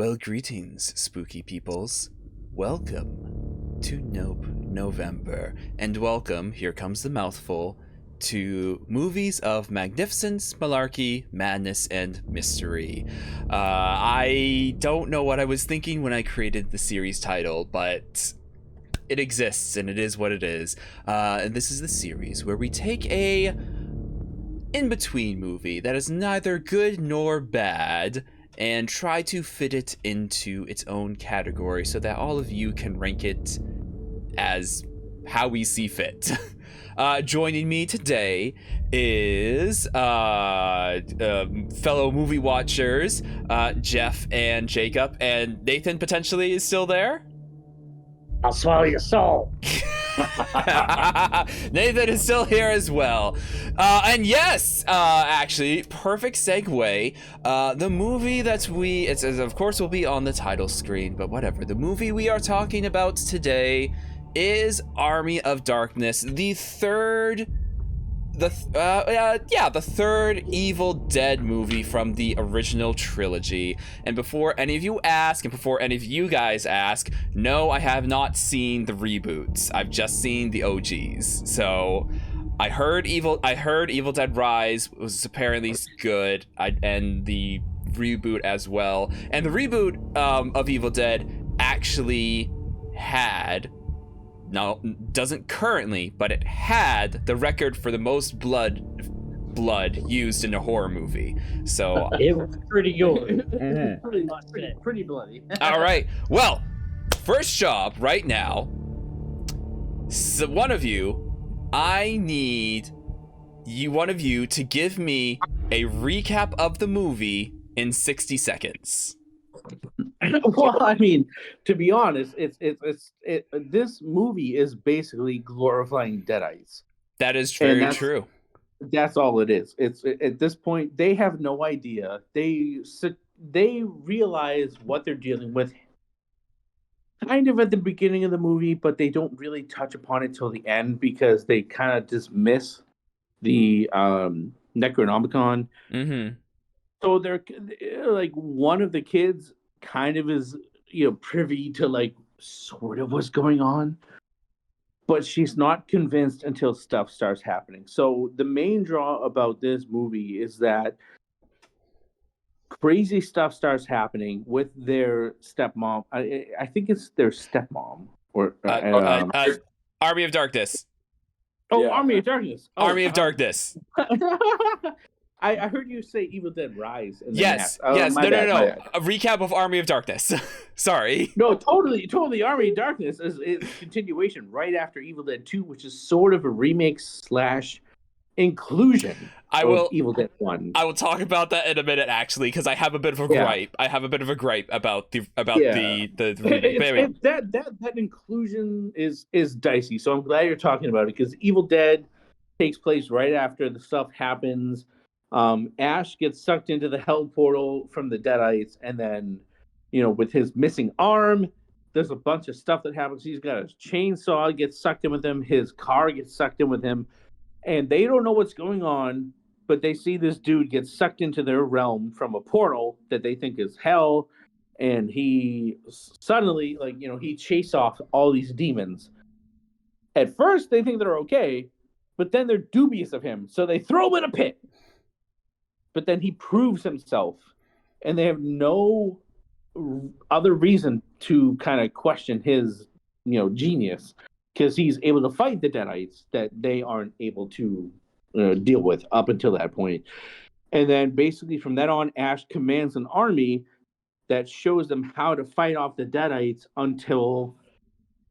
Well, greetings, spooky peoples. Welcome to Nope November, and welcome, here comes the mouthful, to movies of magnificence, malarkey, madness, and mystery. I don't know what I was thinking when I created the series title, but it exists, and it is what it is. And this is the series where we take a in-between movie that is neither good nor bad, and try to fit it into its own category so that all of you can rank it as how we see fit. Joining me today is fellow movie watchers, Jeff and Jacob, and Nathan potentially is still there. I'll swallow your soul. Nathan is still here as well. And yes, actually, perfect segue. The movie that it's of course will be on the title screen, but whatever. The movie we are talking about today is Army of Darkness, the third Evil Dead movie from the original trilogy. And before any of you ask, and before any of you guys ask, no, I have not seen the reboots. I've just seen the OGs. So I heard Evil Dead Rise was apparently good, and the reboot as well. And the reboot of Evil Dead actually had, now doesn't currently, but it had the record for the most blood used in a horror movie. So It was pretty good. Pretty bloody. all right, well, first job right now, so one of you to give me a recap of the movie in 60 seconds. Well, I mean, to be honest, this movie is basically glorifying Deadites. That is very true. That's all it is. At this point, they have no idea. They realize what they're dealing with kind of at the beginning of the movie, but they don't really touch upon it till the end because they kind of dismiss the Necronomicon. Mm-hmm. So they're like, one of the kids kind of is, privy to like sort of what's going on, but she's not convinced until stuff starts happening. So the main draw about this movie is that crazy stuff starts happening with their stepmom. I think it's their stepmom or Army of Darkness. Oh, yeah. Army of Darkness. Oh, Army of Darkness. I heard you say Evil Dead Rise. Yes. No. A recap of Army of Darkness. Sorry. No, totally. Army of Darkness is a continuation right after Evil Dead 2, which is sort of a remake / inclusion of Evil Dead 1. I will talk about that in a minute, actually, because I have a bit of a gripe. I have a bit of a gripe about the remake. That inclusion is dicey. So I'm glad you're talking about it, because Evil Dead takes place right after the stuff happens. Ash gets sucked into the hell portal from the Deadites, and then, with his missing arm, there's a bunch of stuff that happens. He's got a chainsaw gets sucked in with him. His car gets sucked in with him, and they don't know what's going on, but they see this dude get sucked into their realm from a portal that they think is hell, and he suddenly, he chases off all these demons. At first, they think they're okay, but then they're dubious of him, so they throw him in a pit. But then he proves himself, and they have no other reason to kind of question his, genius, because he's able to fight the Deadites that they aren't able to deal with up until that point. And then basically from then on, Ash commands an army that shows them how to fight off the Deadites until,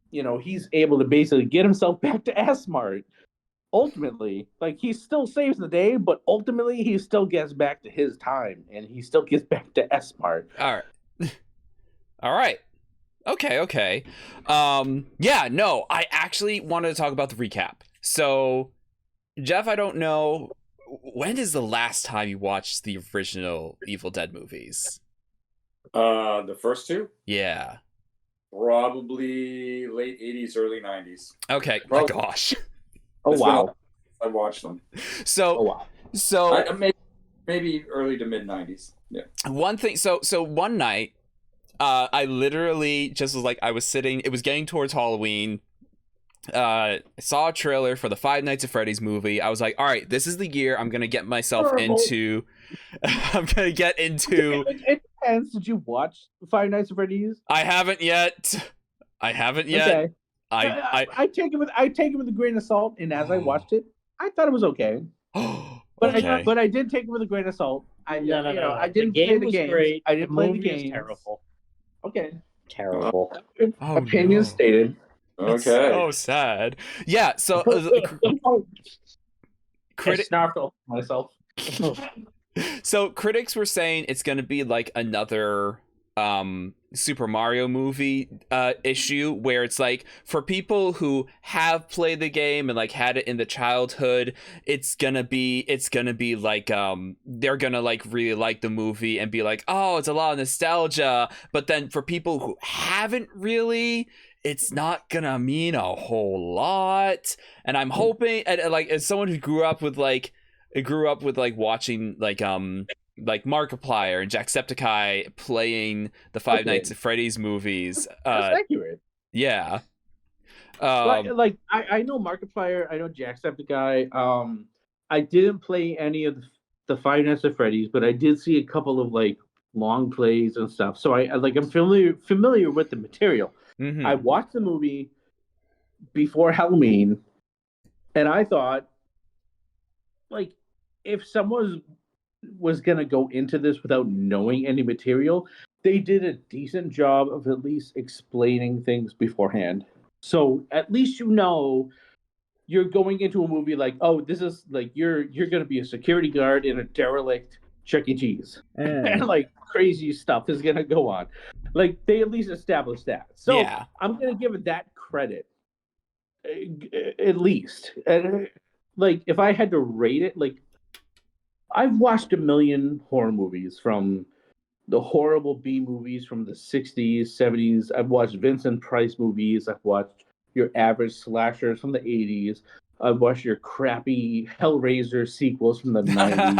he's able to basically get himself back to Asmart. Ultimately, he still saves the day, but ultimately he still gets back to his time, and he still gets back to Esmart. All right. Okay. I actually wanted to talk about the recap. So, Jeff, I don't know, when is the last time you watched the original Evil Dead movies? The first two? Yeah. Probably late 80s, early 90s. Okay. My gosh. Oh, wow. I watched them. So maybe early to mid 90s. Yeah. One thing. So one night, I literally just was like, I was sitting, it was getting towards Halloween. I saw a trailer for the Five Nights at Freddy's movie. I was like, all right, this is the year I'm gonna get myself Horrible. into. I'm gonna get into. It depends. Did you watch Five Nights at Freddy's? I haven't yet. Okay. I take it with a grain of salt, and as I watched it, I thought it was okay. But Okay. I did take it with a grain of salt. I didn't The play game the was games. great. I didn't The play the movie is games. terrible. Okay. Terrible. Oh, Opinion no. stated. That's Okay. so sad. Yeah. So I snarfed myself. so critics were saying it's going to be like another Super Mario movie issue where it's like for people who have played the game and like had it in the childhood, it's gonna be like they're gonna like really like the movie and be like, oh, it's a lot of nostalgia. But then for people who haven't really, it's not gonna mean a whole lot. And I'm hoping, and like as someone who grew up with watching like Markiplier and Jacksepticeye playing the Five Nights at Freddy's movies. That's accurate. Yeah. Like I know Markiplier, I know Jacksepticeye. I didn't play any of the Five Nights at Freddy's, but I did see a couple of like long plays and stuff. So I'm familiar with the material. Mhm. I watched the movie before Halloween, and I thought, like, if someone was gonna go into this without knowing any material, they did a decent job of at least explaining things beforehand. So at least you know you're going into a movie like, oh, this is like you're gonna be a security guard in a derelict Chuck E. Cheese, and like crazy stuff is gonna go on. Like they at least established that. So Yeah. I'm gonna give it that credit, at least. And like if I had to rate it, like I've watched a million horror movies, from the horrible B movies from the 60s, 70s. I've watched Vincent Price movies. I've watched your average slashers from the 80s. I've watched your crappy Hellraiser sequels from the 90s.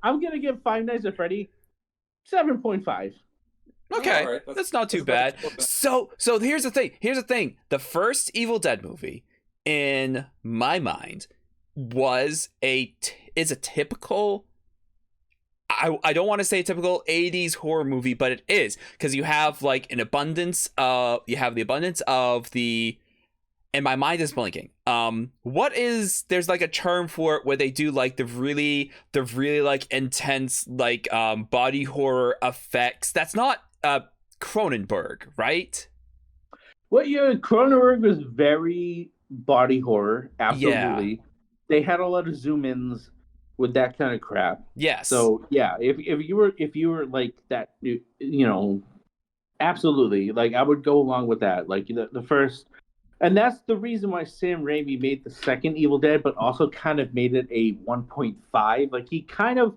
I'm gonna give Five Nights at Freddy 7.5. Okay, All right, that's not too bad. So here's the thing. The first Evil Dead movie, in my mind, is a typical. I don't want to say typical 80s horror movie, but it is, because you have like the abundance of the. And my mind is blanking. There's like a term for it where they do like the really like intense like body horror effects. That's not Cronenberg, right? Well, yeah, Cronenberg was very body horror. Absolutely. Yeah. They had a lot of zoom ins with that kind of crap. Yes. So yeah, if you were like that, you know, absolutely. Like I would go along with that. Like the first. And that's the reason why Sam Raimi made the second Evil Dead, but also kind of made it a 1.5. Like he kind of,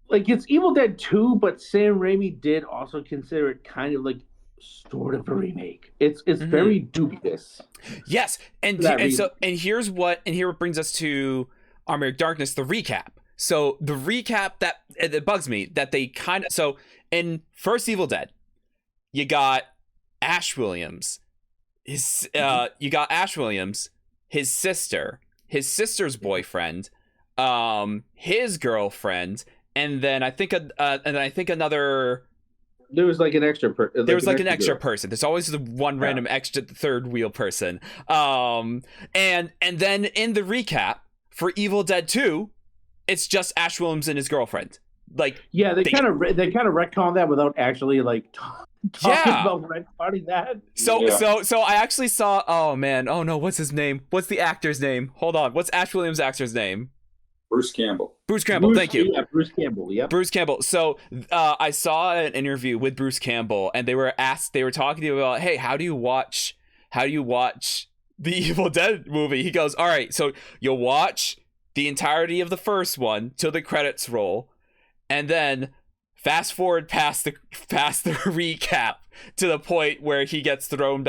like it's Evil Dead 2, but Sam Raimi did also consider it kind of like sort of a remake. It's very dubious. Yes, and here it brings us to Army of Darkness, the recap. So the recap that bugs me that they kind of, so in first Evil Dead, you got Ash Williams. His sister, his sister's boyfriend, his girlfriend, and then I think another. There was like an extra person. There was like an extra person. There's always the one random extra third wheel person. And then in the recap for Evil Dead 2, it's just Ash Williams and his girlfriend. Like they kind of retconned that without actually like talking about retconning that. So I actually saw. Oh man. Oh no. What's his name? What's the actor's name? Hold on. What's Ash Williams' actor's name? Bruce Campbell. Thank you. Yeah, Bruce Campbell. Yeah. Bruce Campbell. So I saw an interview with Bruce Campbell, and they were talking to him about, hey, how do you watch the Evil Dead movie? He goes, all right, so you'll watch the entirety of the first one till the credits roll, and then fast forward past the recap to the point where he gets thrown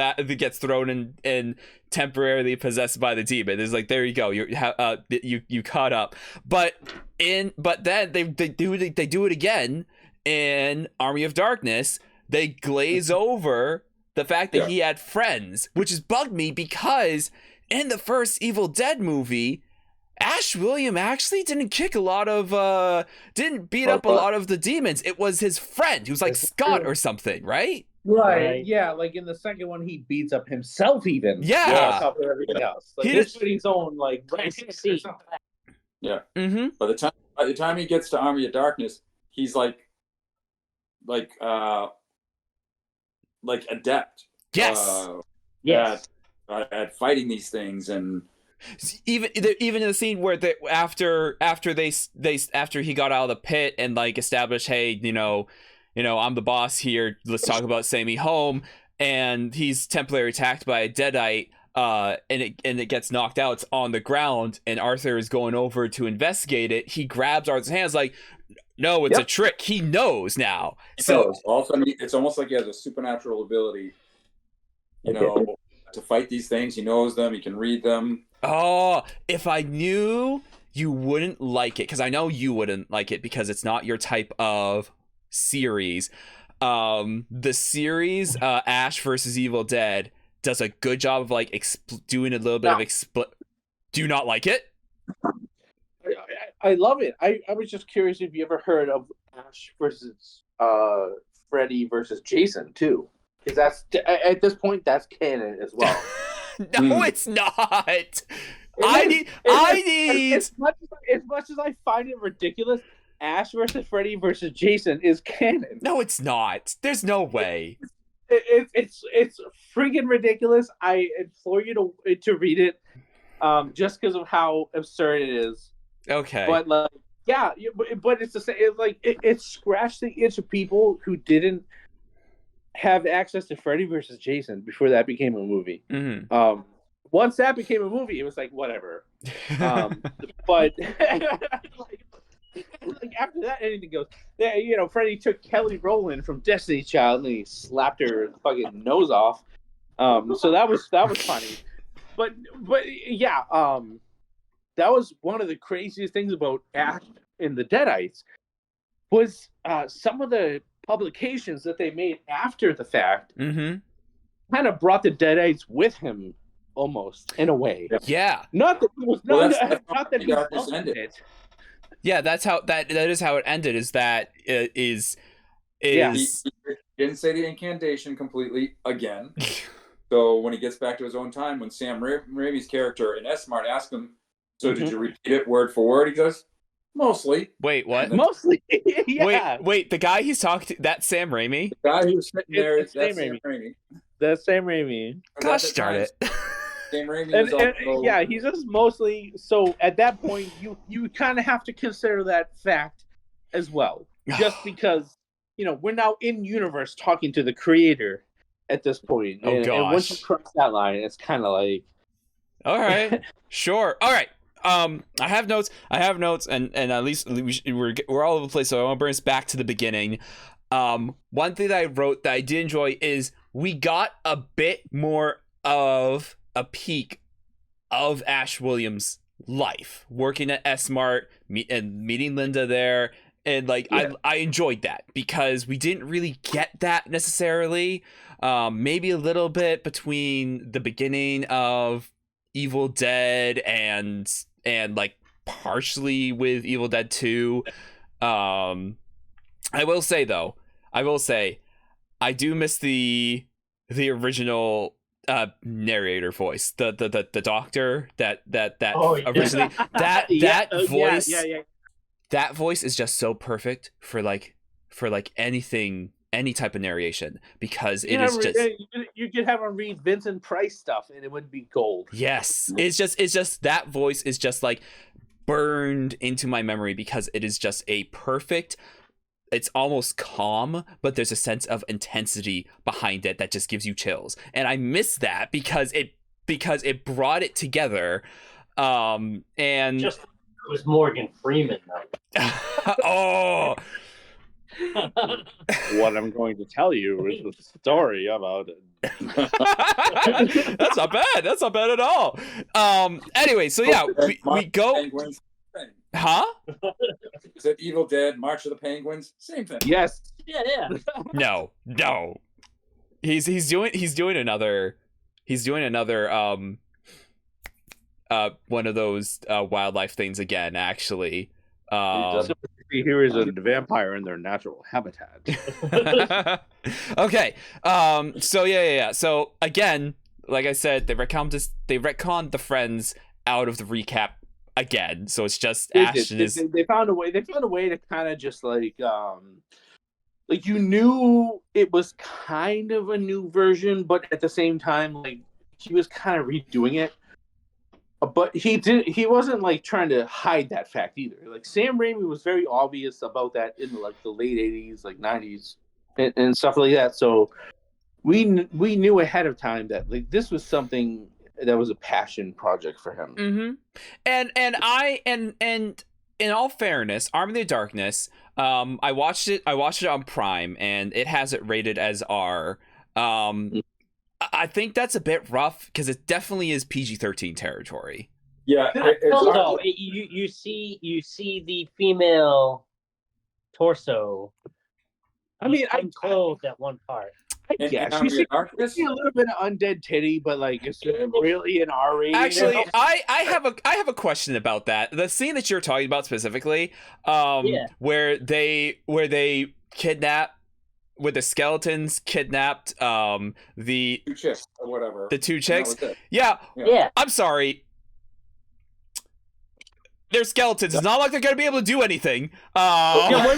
temporarily possessed by the demon. It's like, there you go, you caught up. But then they do it again in Army of Darkness. They glaze over the fact that he had friends, which has bugged me because in the first Evil Dead movie, Ash William actually didn't kick a lot of didn't beat up a lot of the demons. It was his friend who's like Scott or something, right? Right. Yeah, like in the second one, he beats up himself even. Yeah. On top of everything else. Like, He he's just- putting his own like Yeah. Mm-hmm. By the time he gets to Army of Darkness, he's like adept. Yes. Yes. At fighting these things, and Even in the scene where after he got out of the pit and like established, hey, you know, I'm the boss here. Let's talk about send me home. And he's temporarily attacked by a deadite. And it gets knocked out. It's on the ground, and Arthur is going over to investigate it. He grabs Arthur's hands, like, no, it's a trick. He knows now. So all of a sudden, it's almost like he has a supernatural ability, you know, to fight these things. He knows them. He can read them. Oh, if I knew you wouldn't like it, because I know you wouldn't like it because it's not your type of series. The series Ash versus Evil Dead does a good job of like doing a little bit of Do you not like it? I love it. I was just curious if you ever heard of Ash versus Freddy versus Jason too, because that's at this point that's canon as well. No, it's not. I need. As much as I find it ridiculous, Ash versus Freddy versus Jason is canon. No, it's not. There's no way. It's friggin' ridiculous. I implore you to read it, just because of how absurd it is. Okay. But like, yeah, but it's the same. It scratched the itch of people who didn't have access to Freddy versus Jason before that became a movie. Mm-hmm. Once that became a movie, it was like whatever. But like after that, anything goes. You know, Freddy took Kelly Rowland from Destiny Child and he slapped her fucking nose off. So that was funny. But yeah, that was one of the craziest things about Ash and the Deadites was some of the publications that they made after the fact Mm-hmm. kind of brought the Deadites with him almost in a way. Yeah. Not that it was Well, not that he Darkness loved ended. it. Yeah, that's how that is how it ended. Is that is Yeah. He didn't say the incantation completely again. So when he gets back to his own time, when Sam Raimi's character in S-Mart asks him, so did you repeat it word for word? He goes, mostly. Wait, what? Mostly. Yeah. Wait, the guy he's talking to, that's Sam Raimi? The guy who was sitting there, It's that's Sam Sam Raimi. That's Sam Raimi. Gosh darn it. Sam Raimi And, was also... yeah, he's just mostly. So at that point, you kind of have to consider that fact as well, just because we're now in universe talking to the creator at this point. Oh, and once you gosh. cross that line, it's kind of like. All right. Sure. All right. I have notes, and at least we're all over the place, so I want to bring us back to the beginning. One thing that I wrote that I did enjoy is we got a bit more of a peek of Ash Williams' life, working at S-Mart and meeting Linda there, and like I enjoyed that because we didn't really get that necessarily. Maybe a little bit between the beginning of Evil Dead and like partially with Evil Dead 2. I will say I do miss the original narrator voice, the doctor that originally that voice. Yeah. That voice is just so perfect for anything, any type of narration, because it is just you could have him read Vincent Price stuff and it would be gold. yes, it's just that voice is just like burned into my memory because it is just a perfect, it's almost calm, but there's a sense of intensity behind it that just gives you chills, and I miss that because it brought it together. And Just it was Morgan Freeman though. oh What I'm going to tell you is the story about it. That's not bad. That's not bad at all. Anyway, so yeah, we go. Penguins, thing. Huh? Is it Evil Dead, March of the Penguins? Same thing. Yes. Yeah. No. He's doing another one of those wildlife things again, actually. Here is a vampire in their natural habitat. Okay. So yeah. So again, like I said, they retconned the friends out of the recap again. So it's just Ash and his. They found a way. They found a way to kind of just like you knew it was kind of a new version, but at the same time, like he was kind of redoing it. But he wasn't like trying to hide that fact either. Like Sam Raimi was very obvious about that in like the late 80s, like 90s and stuff like that. So we knew ahead of time that like this was something that was a passion project for him. Mm-hmm. And in all fairness, Army of the Darkness, I watched it on Prime and it has it rated as R. I think that's a bit rough because it definitely is PG-13 territory. Yeah, Also, you see the female torso. I mean, I'm clothed at one part. I guess you see a little bit of undead titty, but like it's really an R rating. Actually, I have a question about that. The scene that you're talking about specifically, where they kidnap. With the skeletons kidnapped the two chicks or whatever. The two chicks. Yeah. I'm sorry. They're skeletons. It's not like they're gonna be able to do anything. When are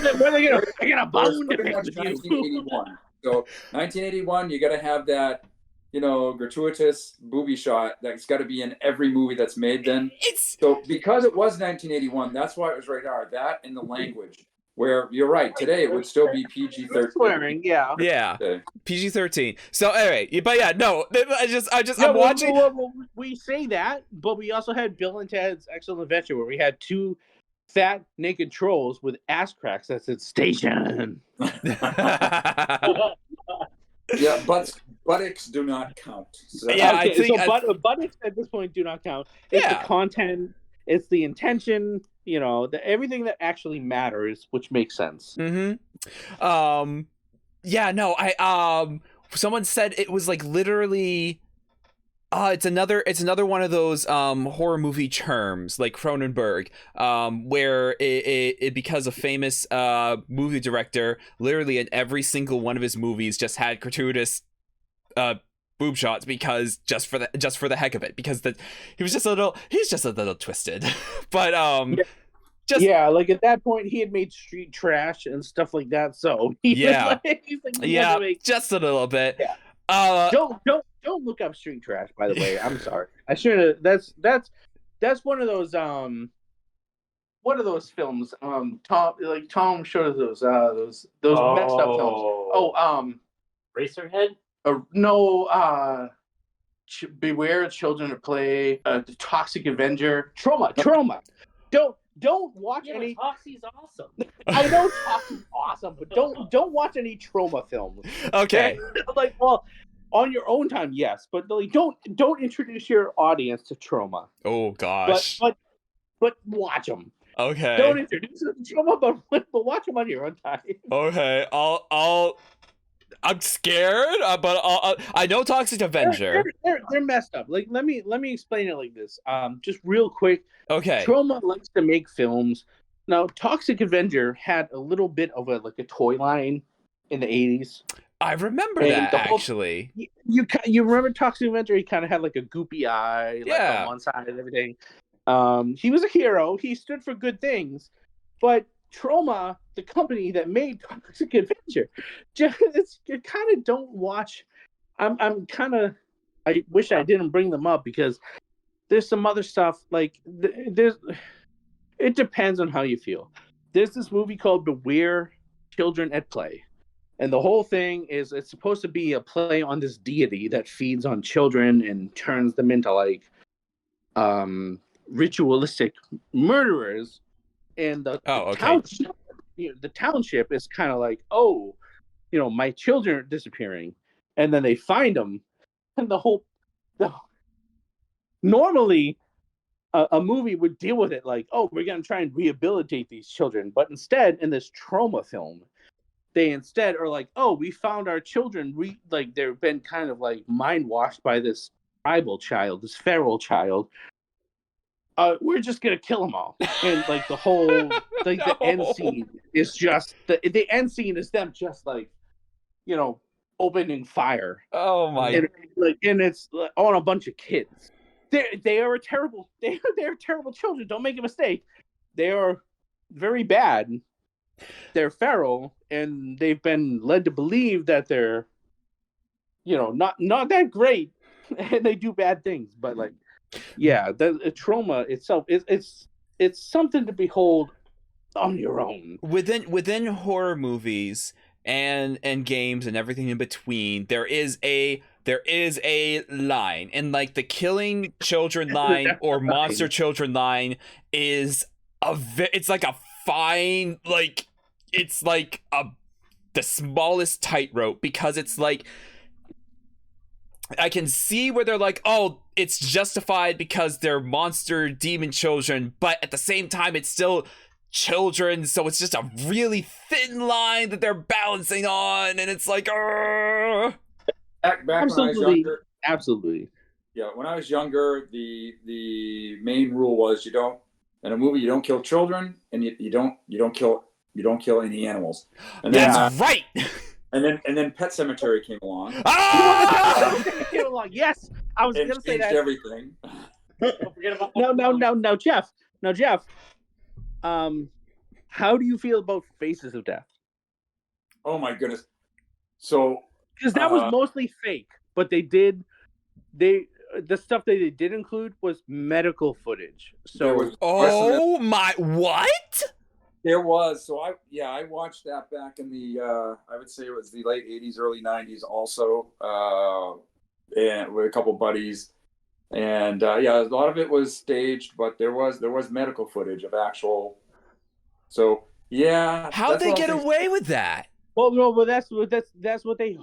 they gonna bone pretty much 1981. So 1981, you gotta have that, gratuitous booby shot that's gotta be in every movie that's made then. So because it was 1981, that's why it was rated R. That and the language. Where you're right, today it would still be PG-13. Swearing, yeah. Okay. PG-13. So anyway, but yeah, no, I'm watching. We say that, but we also had Bill and Ted's Excellent Adventure, where we had two fat naked trolls with ass cracks that said "station." Yeah, buttocks do not count. So. Yeah, okay, I think buttocks at this point do not count. It's the content. It's the intention, everything that actually matters, which makes sense. Mm-hmm. Yeah, no, someone said it was like literally, it's another one of those horror movie terms like Cronenberg, where it because a famous movie director literally in every single one of his movies just had gratuitous boob shots because just for the heck of it, because he's just a little twisted. But like at that point he had made Street Trash and stuff like that, so just a little bit. Don't look up Street Trash, by the way. I'm sorry, I should have. That's one of those films Tom showed us those messed up films. Racerhead. No, Beware Children at Play, The Toxic Avenger, Trauma. Don't watch any. Toxie's awesome. I know Toxie's awesome, but don't watch any Trauma films. Okay. On your own time, yes, but don't introduce your audience to Trauma. Oh gosh. But watch them. Okay. Don't introduce them to Trauma, but watch them on your own time. Okay. I'm scared, but I know Toxic Avenger. They're messed up. Like let me explain it like this. Just real quick. Okay. Trauma likes to make films. Now, Toxic Avenger had a little bit of a toy line in the 80s. I remember that actually. You remember Toxic Avenger? He kind of had like a goopy eye, on one side and everything. He was a hero. He stood for good things, but Trauma, the company that made Toxic Avenger, you kind of don't watch. I wish I didn't bring them up because there's some other stuff it depends on how you feel. There's this movie called Beware Children at Play, and the whole thing is it's supposed to be a play on this deity that feeds on children and turns them into ritualistic murderers. And the the township is kind of like, oh, my children are disappearing, and then they find them, and normally a movie would deal with it like, oh, we're gonna try and rehabilitate these children, but instead, in this trauma film, they instead are like, oh, we found our children, they've been kind of like mind washed by this tribal child, this feral child. We're just gonna kill them all, and like the whole the end scene is just the end scene is them just like, opening fire. Oh my! And it's on a bunch of kids. They are terrible. They're terrible children. Don't make a mistake. They are very bad. They're feral, and they've been led to believe that they're, not that great, and they do bad things. But like, yeah, the trauma itself it's something to behold on your own. Within horror movies and games and everything in between, there is a line, and like the killing children line or monster children line is it's like a fine, like it's like the smallest tightrope, because it's like I can see where they're like, oh, it's justified because they're monster demon children, but at the same time it's still children, so it's just a really thin line that they're balancing on, and it's like Back when I was younger, absolutely. Yeah, when I was younger, the main rule was in a movie you don't kill children, and you don't kill any animals. And that's right. And then Pet Cemetery came along. Came along. Yes, I was going to say that. Everything. Don't forget about No, Jeff. Now, Jeff, how do you feel about Faces of Death? Oh my goodness! So because that was mostly fake, but the stuff that they did include was medical footage. So what? There was. So I watched that back in the I would say it was the late 80s, early 90s also, and with a couple buddies. And a lot of it was staged, but there was medical footage of actual. So yeah, how'd they get away with that? Well, no, but that's what they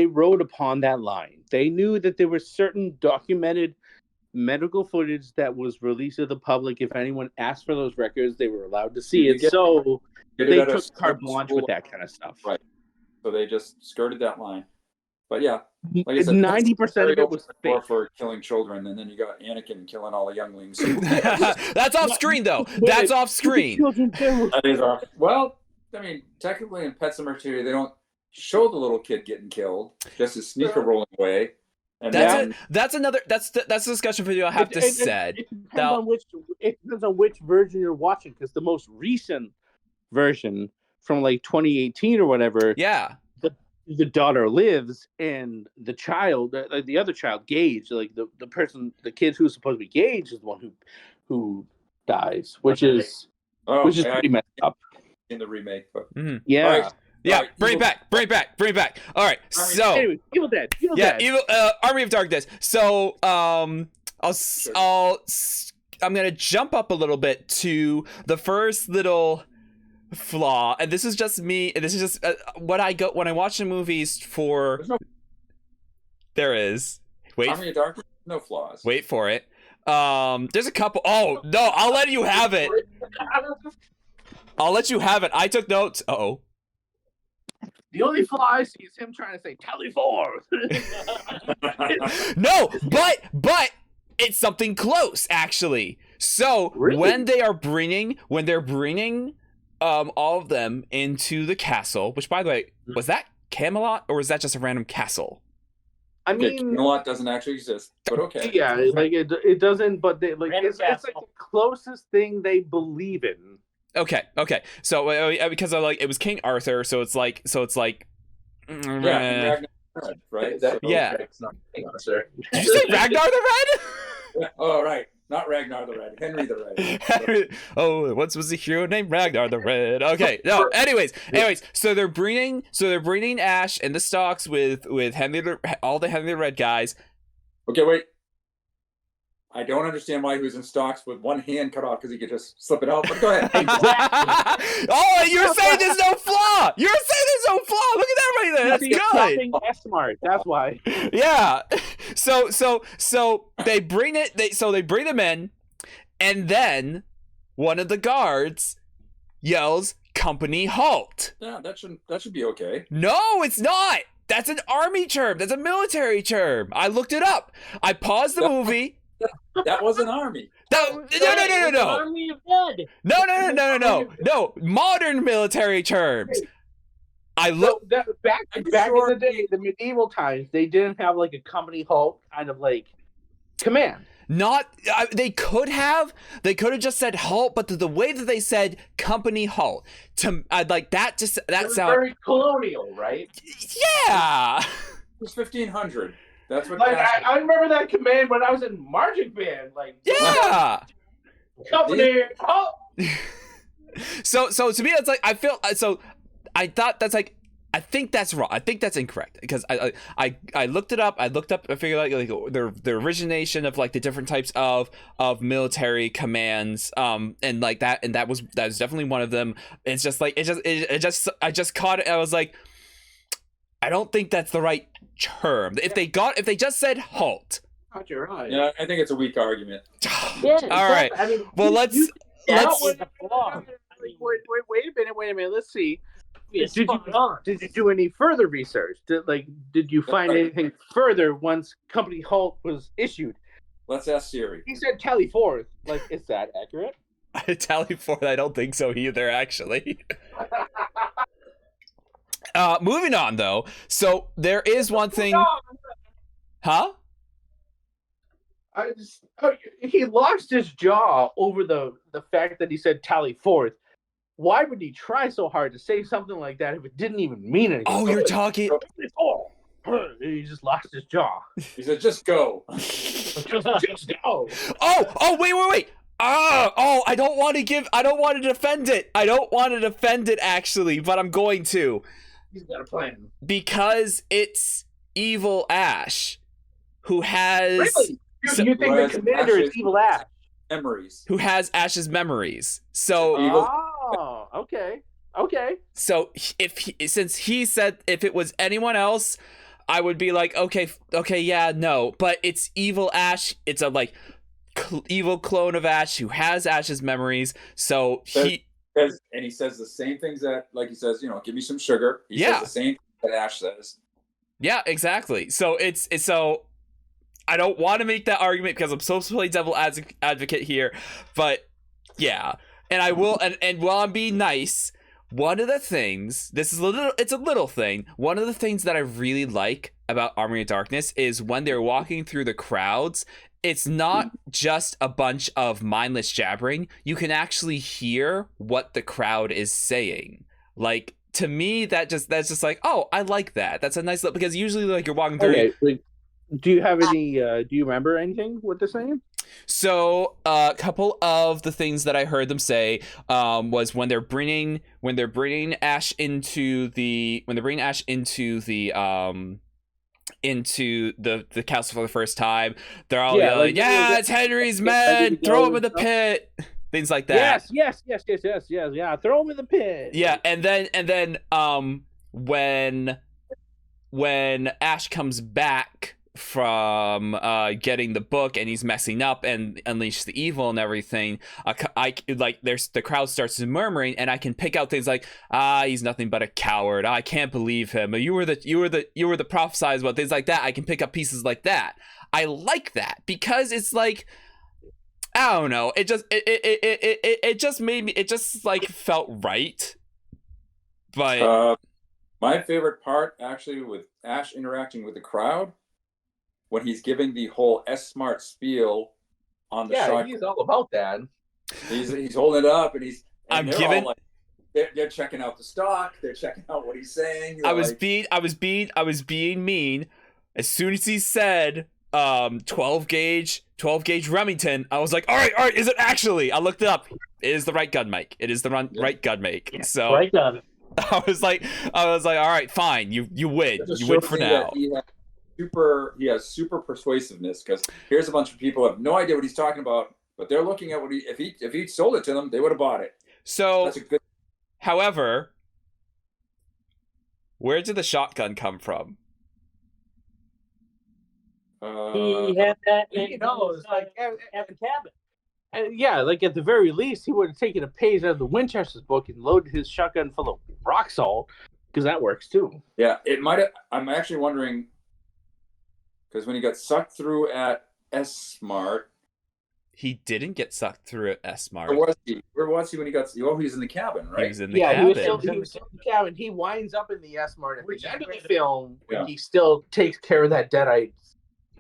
wrote upon that line. They knew that there was certain documented medical footage that was released to the public. If anyone asked for those records, they were allowed to see it. So they took carte blanche with that kind of stuff. Right. So they just skirted that line. But yeah, like I said, 90% of it was fake. For killing children, and then you got Anakin killing all the younglings. That's off screen, though. That's off screen. That is off. Well, I mean, technically in Pet Sematary, they don't show the little kid getting killed, just his sneaker rolling away. And that's a discussion video. I have to said. It depends on which version you're watching, because the most recent version from like 2018 or whatever. Yeah. The daughter lives, and the child, the other child, Gage, like the kid who's supposed to be Gage, is the one who dies, which is pretty messed up in the remake. But yeah, right. Yeah, bring it back. All right, so anyway, Evil Dead. Army of Darkness. So I'm gonna jump up a little bit to the first little flaw, and this is just me, and this is just what I go when I watch the movies for. There is Army of Darkness, no flaws. Wait for it. There's a couple. Oh no, I'll let you have it. I took notes. Uh-oh. The only flaw I see is him trying to say Tally 4. No, but it's something close, actually. So really? when they're bringing all of them into the castle, which, by the way, was that Camelot or was that just a random castle? I mean, Camelot doesn't actually exist, but okay. Yeah, like it doesn't, but it's like the closest thing they believe in. Okay. So because it was King Arthur, so it's like yeah, right? Yeah. It's not King Arthur. Did you say Ragnar the Red? Yeah. Oh, right. Not Ragnar the Red. Henry the Red. Once was a hero named Ragnar the Red. Okay. No. Anyways. So they're bringing Ash and the Stalks with all the Henry the Red guys. Okay, wait. I don't understand why he was in stocks with one hand cut off because he could just slip it out. But go ahead. Oh, you're saying there's no flaw. You're saying there's no flaw. Look at that right there. That's He's good. shopping S-Mart. That's why. Yeah. So they bring it. They bring them in, and then one of the guards yells, "Company halt!" Yeah, that should be okay. No, it's not. That's an army term. That's a military term. I looked it up. I paused the movie. That was an army. No. Army of Dead. No. Modern military terms. I look. So back in the day, the medieval times, they didn't have like a company halt kind of like command. They could have just said halt, but the way that they said company halt, I'd like that. Just that sounds very colonial, right? Yeah. It was 1500. That's what. Like I remember that command when I was in marching band. Like Yeah. company halt. So to me, it's like I feel so. I thought that's like. I think that's wrong. I think that's incorrect because I looked it up. I figured out like the origination of like the different types of military commands and like that, and that was definitely one of them. It's just like I just caught it. I was like, I don't think that's the right term. If they just said halt. You're right. Yeah, I think it's a weak argument. Yeah, All right. I mean, Well, let's. Wait a minute. Let's see. it's Did spot on. you do any further research? Did you find anything further once company halt was issued? Let's ask Siri. He said tally forth. Like, is that accurate? Tally for I don't think so either, actually. Moving on though. So there is one thing. Huh? He lost his jaw over the fact that he said tally forth. Why would he try so hard to say something like that if it didn't even mean anything? Oh, you're talking. He just lost his jaw. He said, "Just go." Just go. Oh, wait. I don't want to defend it actually, but I'm going to. He's got a plan. Because it's Evil Ash, who has Really? You think the commander is Evil Ash? Memories. Who has Ash's memories. So Oh, okay. So since he said if it was anyone else, I would be like, okay, yeah, no. But it's Evil Ash. It's a like evil clone of Ash who has Ash's memories. So he says the same things that, like he says, give me some sugar. He says the same thing that Ash says. Yeah, exactly. So it's so. I don't want to make that argument because I'm supposed to play devil advocate here, but yeah, and I will. And while I'm being nice, one of the things it's a little thing. One of the things that I really like about Army of Darkness is when they're walking through the crowds. It's not just a bunch of mindless jabbering. You can actually hear what the crowd is saying. Like to me, that's just like, oh, I like that. That's a nice look because usually like you're walking through. Okay. Do you have any? Do you remember anything what they're saying? So a couple of the things that I heard them say was when they're bringing Ash into the castle for the first time, they're all yelling, "Yeah, it's Henry's men! Throw him in the pit!" Things like that. Yes. Yeah, throw him in the pit. Yeah, and then when Ash comes back from getting the book and he's messing up and unleash the evil and everything, the crowd starts murmuring and I can pick out things like, he's nothing but a coward, I can't believe him, you were the prophesied about, things like that. I can pick up pieces like that. I like that because it's like, I don't know, it just made me, it just like felt right. But my favorite part actually with Ash interacting with the crowd when he's giving the whole S-Smart spiel on the shot. He's all about that. He's holding it up and they're all like, they're checking out the stock, they're checking out what he's saying. I was being mean. As soon as he said 12 gauge Remington, I was like, all right, is it actually? I looked it up. It is the right gun make. It is the right gun make. Yeah, so right gun. I was like, all right, fine. You win. You win for now. super persuasiveness, because here's a bunch of people who have no idea what he's talking about, but they're looking at what if he sold it to them, they would have bought it. So, That's a good. however, where did the shotgun come from? He had that in He knows, like, at the cabin. And yeah, like at the very least, he would have taken a page out of the Winchester's book and loaded his shotgun full of rock salt, because that works too. Yeah, it might have. I'm actually wondering, because when he got sucked through at S-Mart, He didn't get sucked through at S-Mart. where was he? Where was he when he got? Oh, he was in the cabin, right? He was in the Yeah, cabin. he was still in the cabin. He winds up in the S-Mart at the end of the film when he still takes care of that Deadite,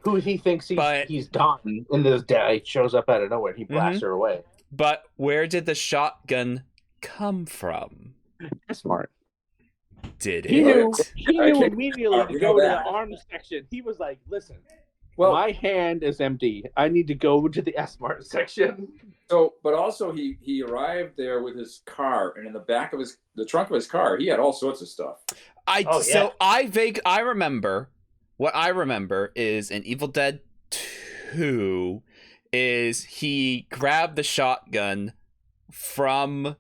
who he thinks he's done, and this Deadite shows up out of nowhere and he blasts her away. But where did the shotgun come from? S-Mart. Did He it? knew immediately to we go know to the that. arms section. He was like, listen, Well, my hand is empty. I need to go to the S-Mart section. so but also he arrived there with his car, and in the back of the trunk of his car, he had all sorts of stuff. I remember what I remember is in Evil Dead 2 is he grabbed the shotgun from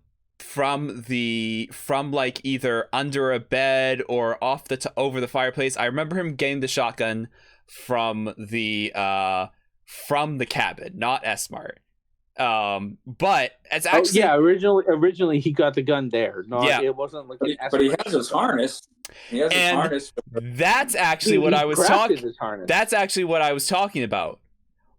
like either under a bed or off over the fireplace. I remember him getting the shotgun from the cabin, not S-Mart. But it's actually originally he got the gun there. It wasn't like But he has his harness. He has his harness. That's actually what I was talking. His harness. That's actually what I was talking about.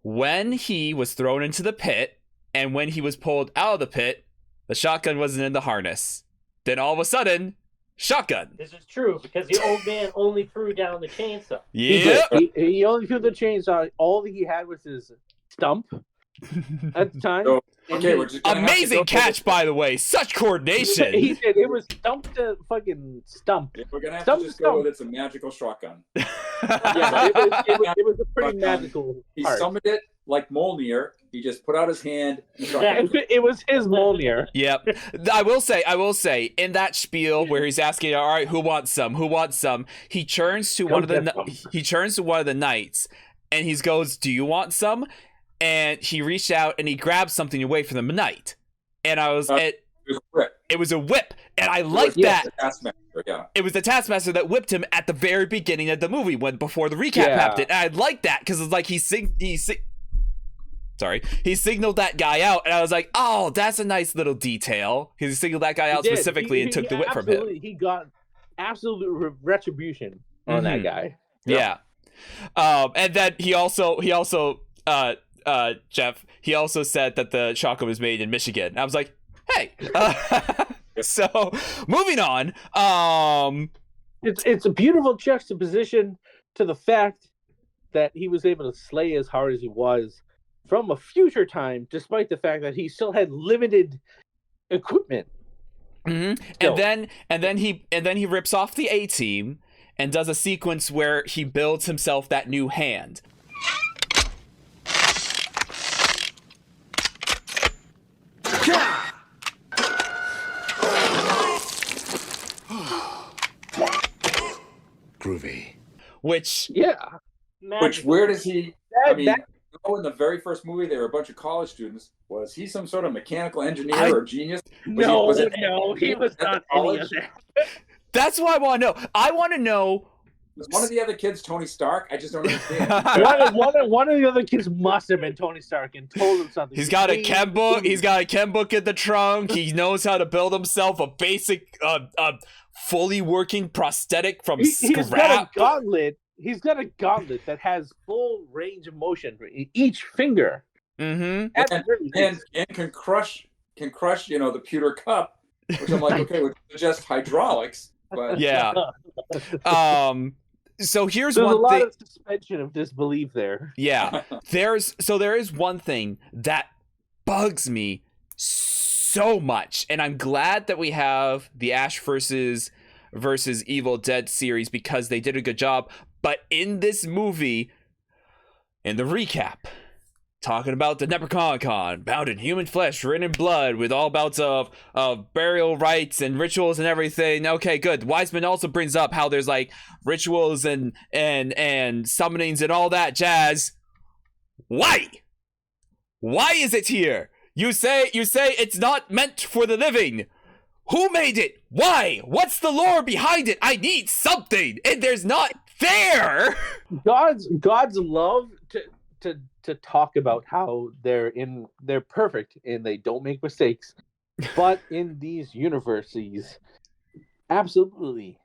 When he was thrown into the pit and when he was pulled out of the pit, the shotgun wasn't in the harness. Then all of a sudden, shotgun. This is true because the old man only threw down the chainsaw. Yeah. He only threw the chainsaw. All he had was his stump at the time. So, okay, we're just gonna have to Amazing go catch, by the way. Such coordination. He did. It was stump to fucking stump. We're gonna have Stump to just to go stump. with it's a magical shotgun. Yeah, it was a pretty magical He part. summoned it like Mjolnir. He just put out his hand. And shot Yeah. it. It was his Mjolnir. Yep. I will say, in that spiel where he's asking, all right, who wants some? He turns to one of the knights and he goes, do you want some? And he reached out and he grabbed something away from the knight. And I was, It was a whip. it was a whip. And I liked It was that. the Taskmaster, yeah. It was the Taskmaster that whipped him at the very beginning of the movie before the recap happened. And I liked that because it's like he signaled that guy out, and I was like, "Oh, that's a nice little detail." Because he signaled that guy out specifically and took the whip from him. He got absolute retribution on that guy. Yeah. And then he also Jeff, he also said that the shotgun was made in Michigan. And I was like, "Hey." So, moving on. It's a beautiful juxtaposition to the fact that he was able to slay as hard as he was from a future time, despite the fact that he still had limited equipment. Mm-hmm. Still. And then he rips off the A-Team and does a sequence where he builds himself that new hand. Groovy. Which Where does he? That- in the very first movie, they were a bunch of college students. Was he some sort of mechanical engineer or genius? No, Was he was not any of that. that's what I want to know. I want to know. Was one of the other kids Tony Stark? I just don't understand. One of the other kids must have been Tony Stark and told him something. He's got a chem book. He's got a chem book in the trunk. He knows how to build himself a basic, fully working prosthetic from He's scrap. got a gauntlet. He's got a gauntlet that has full range of motion for each finger. Mm-hmm. At the very and least. can crush the pewter cup, which I'm like, okay, with just hydraulics, but Yeah. So here's There's a one lot thing. of suspension of disbelief there. Yeah. There is one thing that bugs me so much, and I'm glad that we have the Ash versus Evil Dead series because they did a good job. But in this movie, in the recap, talking about the Necronomicon, bound in human flesh, written in blood, with all bouts of burial rites and rituals and everything. Okay, good. Wiseman also brings up how there's like rituals and summonings and all that jazz. Why? Why is it here? You say it's not meant for the living. Who made it? Why? What's the lore behind it? I need something, and there's not there. Gods love to talk about how they're perfect and they don't make mistakes, but in these universes, absolutely,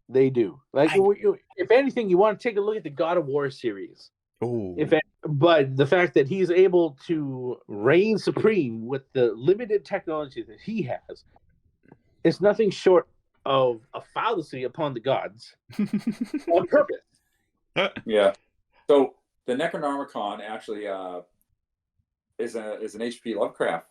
they do. Like, if anything, you want to take a look at the God of War series. Oh, but the fact that he's able to reign supreme with the limited technology that he has. It's nothing short of a fallacy upon the gods on purpose. Yeah. So the Necronomicon actually is an H.P. Lovecraft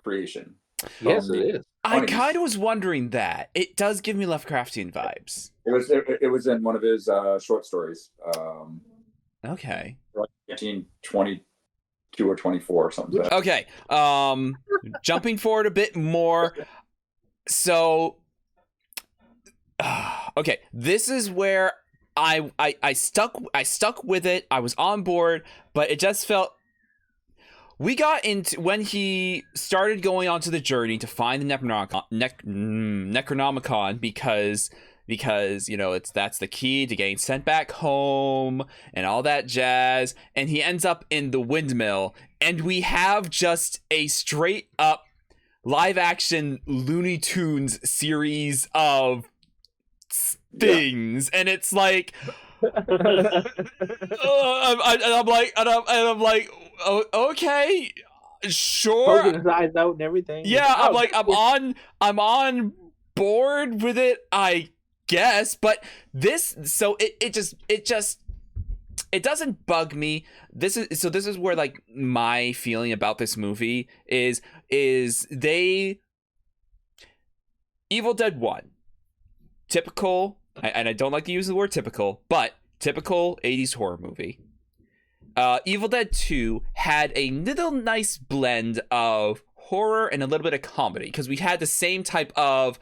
creation. Yes, it is. I kind of was wondering that. It does give me Lovecraftian vibes. It was in one of his short stories. Okay. 1922 or 24 or something. Like that. Okay. Jumping forward a bit more. So, okay, this is where I stuck with it. I was on board, but it just felt. We got into when he started going onto the journey to find the Necronomicon because that's the key to getting sent back home and all that jazz, and he ends up in the windmill, and we have just a straight up live action Looney Tunes series of things, and it's like, I'm like, oh, okay, sure. Poking his eyes out and everything. Yeah, I'm on board with it, I guess, but this, so it doesn't bug me. This is where like my feeling about this movie is they Evil Dead 1, typical, and I don't like to use the word typical, but typical 80s horror movie. Evil Dead 2 had a little nice blend of horror and a little bit of comedy, because we had the same type of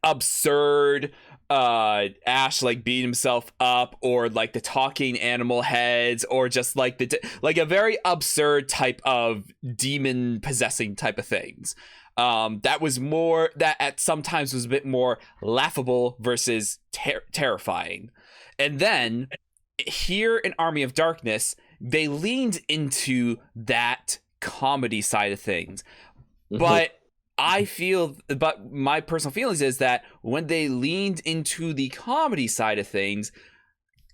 absurd Ash like beating himself up, or like the talking animal heads, or just like like a very absurd type of demon possessing type of things. That was more, that at sometimes was a bit more laughable versus terrifying. And then here in Army of Darkness, they leaned into that comedy side of things. But but my personal feelings is that when they leaned into the comedy side of things,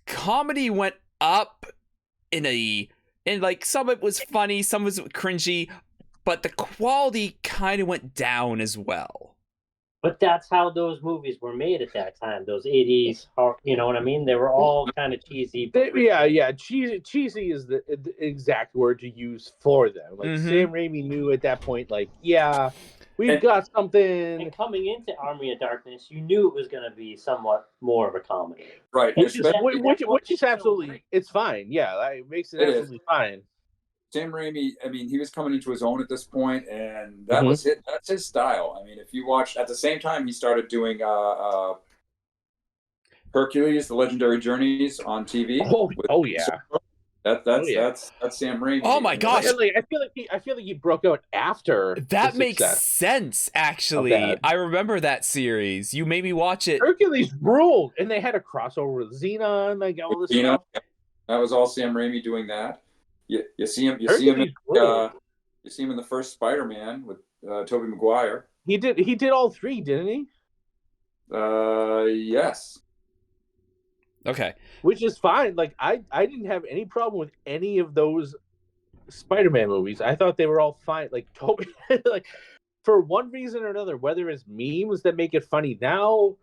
comedy went up in like, some of it was funny, some was cringy, but the quality kind of went down as well. But that's how those movies were made at that time. Those 80s, you know what I mean? They were all kind of cheesy. Yeah. Cheesy is the exact word to use for them. Like, Sam Raimi knew at that point, like, yeah, we've got something. And coming into Army of Darkness, you knew it was going to be somewhat more of a comedy. Right. Which is absolutely, it's fine. Yeah, it makes it absolutely fine. Sam Raimi, I mean, he was coming into his own at this point, and that was it. That's his style. I mean, if you watch, at the same time, he started doing Hercules: The Legendary Journeys on TV. Oh yeah. That's Sam Raimi. Oh my gosh! I feel like he broke out after. That makes sense. Actually, I remember that series. You made me watch it. Hercules ruled, and they had a crossover with Xenon, like all this stuff. That was all Sam Raimi doing that. You see him. You see him in the first Spider-Man with Tobey Maguire. He did all three, didn't he? Yes. Okay. Which is fine. Like, I didn't have any problem with any of those Spider-Man movies. I thought they were all fine. Like, Tobey, like, for one reason or another, whether it's memes that make it funny now,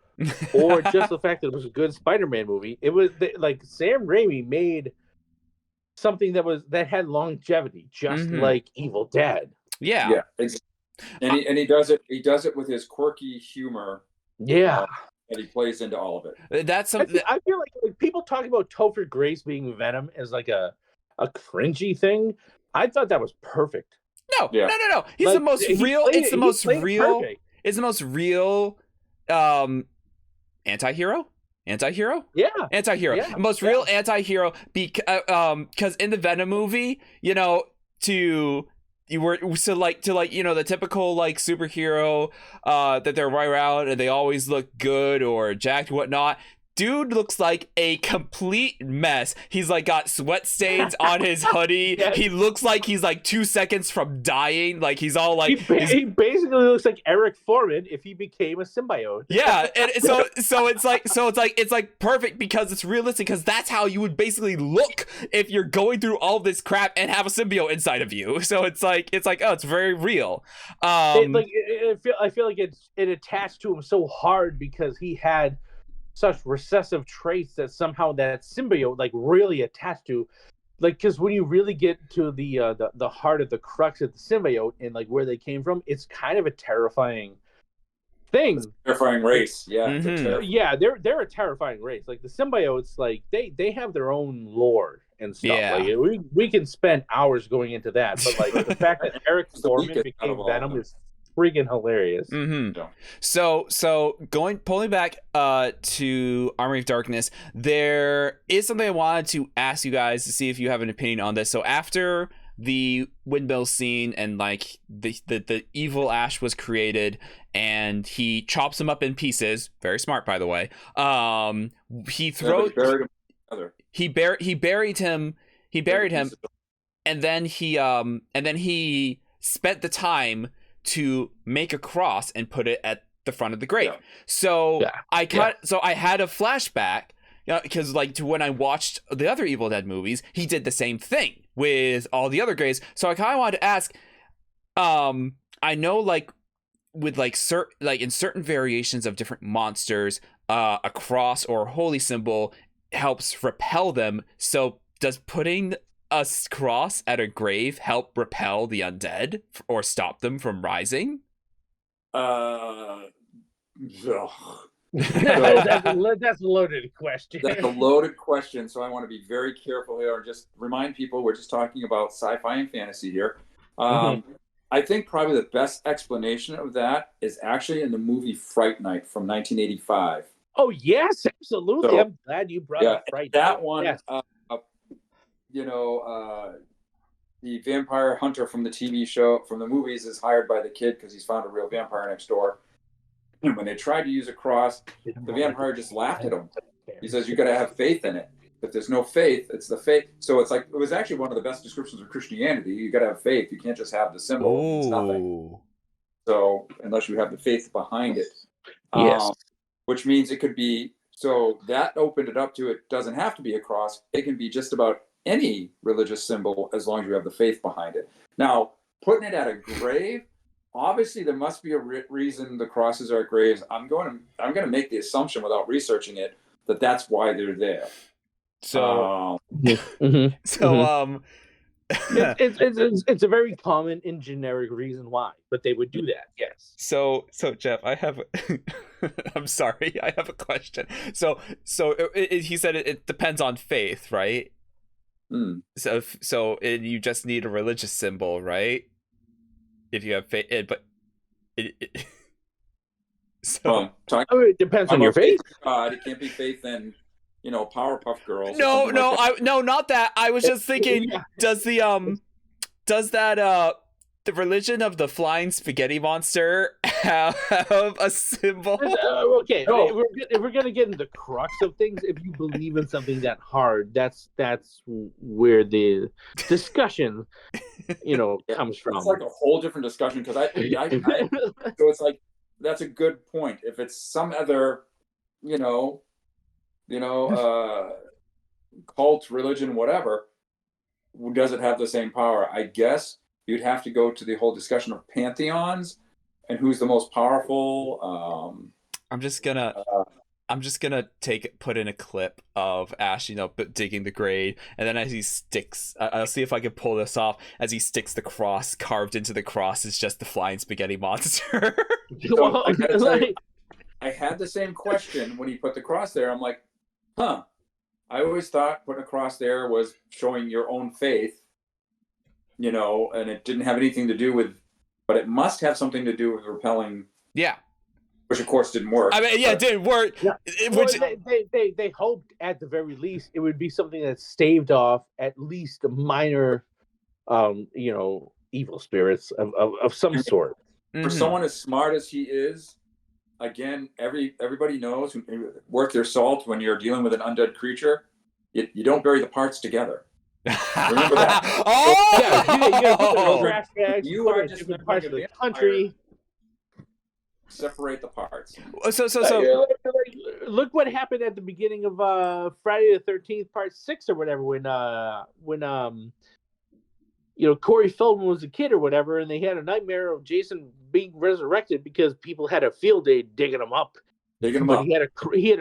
or just the fact that it was a good Spider-Man movie, it was like Sam Raimi made something that had longevity, just like Evil Dead. Yeah. And he does it. He does it with his quirky humor. Yeah. And he plays into all of it. That's something. I feel like people talk about Topher Grace being Venom as like a a cringy thing. I thought that was perfect. No. He's Like, the most he real. played It's it- the he most played it real. perfect. It's the most real anti-hero. Anti-hero? Yeah. Anti-hero. Yeah, Most real anti-hero because in the Venom movie, you know, the typical like superhero that they're right around and they always look good or jacked, whatnot. Dude looks like a complete mess. He's like got sweat stains on his hoodie. Yes. He looks like he's like 2 seconds from dying. Like he's all like He basically looks like Eric Foreman if he became a symbiote. yeah, and so it's like perfect because it's realistic because that's how you would basically look if you're going through all this crap and have a symbiote inside of you. So it's like oh, it's very real. I feel like it attached to him so hard because he had such recessive traits that somehow that symbiote like really attached to, like, because when you really get to the heart of the crux of the symbiote and like where they came from, it's kind of a terrifying thing. Terrifying race, yeah. Mhm. Yeah, they're a terrifying race. Like the symbiotes, like they have their own lore and stuff. Yeah. Like we can spend hours going into that, but like the fact that Eric It's the Foreman weakest out became of all Venom of them. is freaking hilarious. Mm-hmm. Yeah. So pulling back to Army of Darkness, there is something I wanted to ask you guys to see if you have an opinion on this. So after the windmill scene and like the evil Ash was created and he chops him up in pieces, very smart by the way. He throws Buried him together. he buried him and then he spent the time to make a cross and put it at the front of the grave. Yeah. So Yeah. I had a flashback, because like to when I watched the other Evil Dead movies, he did the same thing with all the other graves. So I kind of wanted to ask, I know like with like in certain variations of different monsters, a cross or a holy symbol helps repel them. So does putting a cross at a grave help repel the undead or stop them from rising? Ugh. That's a loaded question. That's a loaded question, so I want to be very careful here and just remind people we're just talking about sci-fi and fantasy here. I think probably the best explanation of that is actually in the movie Fright Night from 1985. Oh yes, absolutely. So, I'm glad you brought up Fright that Night. one, Yes. The vampire hunter from the TV show, from the movies, is hired by the kid because he's found a real vampire next door. And when they tried to use a cross, the vampire just laughed at him. He says, "You got to have faith in it. If there's no faith, it's the faith." So it's like, it was actually one of the best descriptions of Christianity. You got to have faith. You can't just have the symbol. It means nothing. So unless you have the faith behind it, Yes. which means it could be. So that opened it up to, it doesn't have to be a cross. It can be just about any religious symbol as long as you have the faith behind it. Now, putting it at a grave, obviously there must be a reason the crosses are at graves. I'm going to make the assumption without researching it that that's why they're there. So It's a very common and generic reason why, but they would do that. Yes. So Jeff, I have I'm sorry, I have a question. So he said it depends on faith, right? So you just need a religious symbol, right? If you have faith, so it depends on your faith. God, it can't be faith in, Powerpuff Girls. No, not that. I was just thinking, does that the religion of the flying spaghetti monster have a symbol? Okay, if we're gonna get into the crux of things, if you believe in something that hard, that's where the discussion, comes from. It's like a whole different discussion because I so it's like, that's a good point. If it's some other, cult, religion, whatever, does it have the same power? I guess you'd have to go to the whole discussion of pantheons and who's the most powerful. I'm just gonna put in a clip of Ash, digging the grave, and then as he sticks, I'll see if I can pull this off. As he sticks the cross, carved into the cross is just the flying spaghetti monster. So, I gotta tell you, I had the same question when he put the cross there. I'm like, I always thought putting a cross there was showing your own faith, you know, and it didn't have anything to do with, but it must have something to do with repelling. Yeah. Which of course didn't work. I mean, yeah, it didn't work. Yeah. Which, They hoped at the very least it would be something that staved off at least a minor, you know, evil spirits of some sort. For someone as smart as he is, again, everybody knows, worth their salt, when you're dealing with an undead creature, you don't bury the parts together. Remember that. Oh! You are just different parts of the country. Separate the parts. So look what happened at the beginning of Friday the 13th Part 6 or whatever, when you know, Corey Feldman was a kid or whatever, and they had a nightmare of Jason being resurrected because people had a field day digging him up. He had a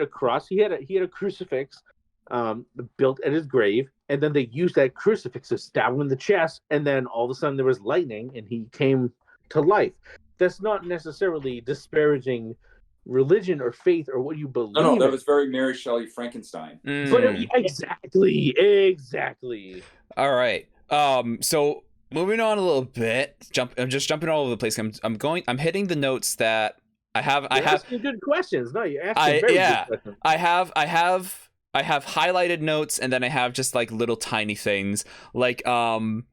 cross, he had a crucifix built at his grave, and then they used that crucifix to stab him in the chest, and then all of a sudden there was lightning and he came to life. That's not necessarily disparaging religion or faith or what you believe. No, that was very Mary Shelley Frankenstein. But exactly. All right. So moving on a little bit, I'm just jumping all over the place. I'm hitting the notes that I have. You're asking good questions. No, you're asking very good questions. I have highlighted notes, and then I have just like little tiny things, like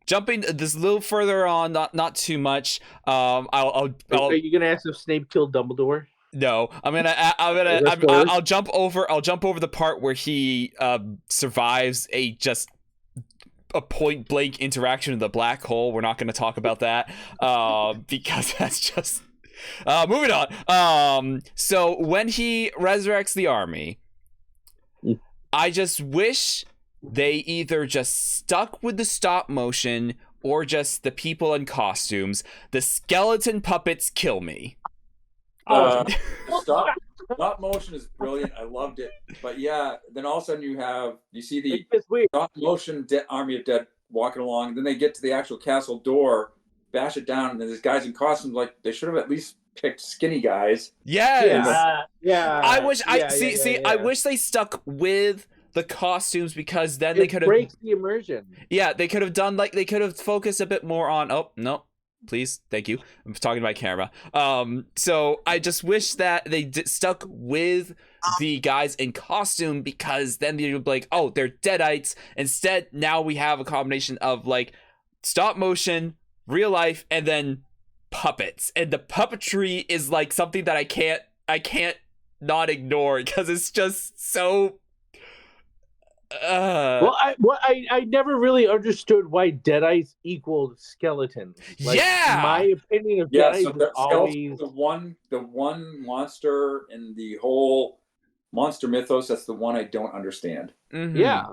jumping this a little further on, not too much. Are you gonna ask if Snape killed Dumbledore? No, I'll jump over the part where he survives a point blank interaction with the black hole. We're not going to talk about that because that's just moving on. So when he resurrects the army, I just wish they either just stuck with the stop motion or just the people in costumes. The skeleton puppets kill me. Stop motion is brilliant. I loved it. But yeah, then all of a sudden you see the stop motion army of dead walking along. Then they get to the actual castle door, bash it down, and then there's guys in costumes. Like, they should have at least picked skinny guys. Yes. I wish they stuck with the costumes, because then they could have breaks the immersion. Yeah, they could have done they could have focused a bit more on. Oh no. Please, thank you. I'm talking to my camera. So I just wish that they stuck with the guys in costume, because then they would be like, oh, they're Deadites. Instead, now we have a combination of like stop motion, real life, and then puppets. And the puppetry is like something that I can't not ignore, because it's just so. I never really understood why Deadites equaled skeletons. Like, my opinion of Deadites was always the one monster in the whole monster mythos. That's the one I don't understand. Mm-hmm. Yeah.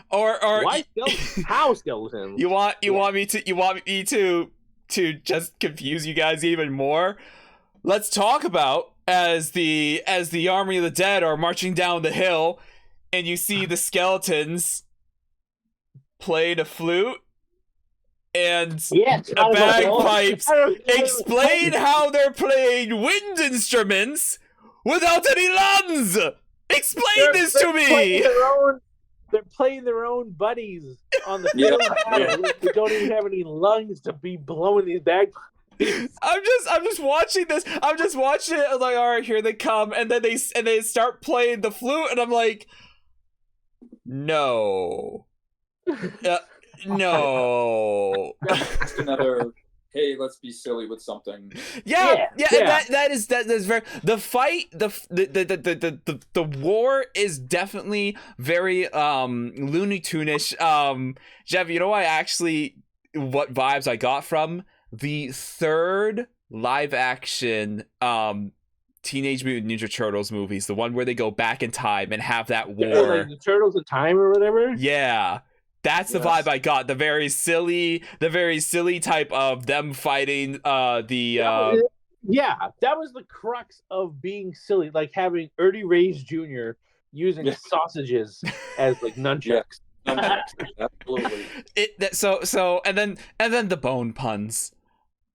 Or why skeletons? How skeletons? You want me to just confuse you guys even more? Let's talk about as the army of the dead are marching down the hill, and you see the skeletons playing a flute and a bagpipes. Explain how they're playing wind instruments without any lungs. Explain this to me. They're playing their own buddies on the field. They don't even have any lungs to be blowing these bagpipes. I'm just watching this. I'm just watching it. I'm like, all right, here they come, and then they start playing the flute, and I'm like, no. No. Just another, hey, let's be silly with something. Yeah. That is very, the fight, the war is definitely very Looney Tune-ish. Jeff, you know what vibes I got from the third live action Teenage Mutant Ninja Turtles movies, the one where they go back in time and have that war. Like the Turtles in Time or whatever? Yeah. That's the vibe I got. The very silly type of them fighting Yeah, that was the crux of being silly, like having Ernie Reyes Jr. using sausages as like nunchucks. Absolutely. And then the bone puns.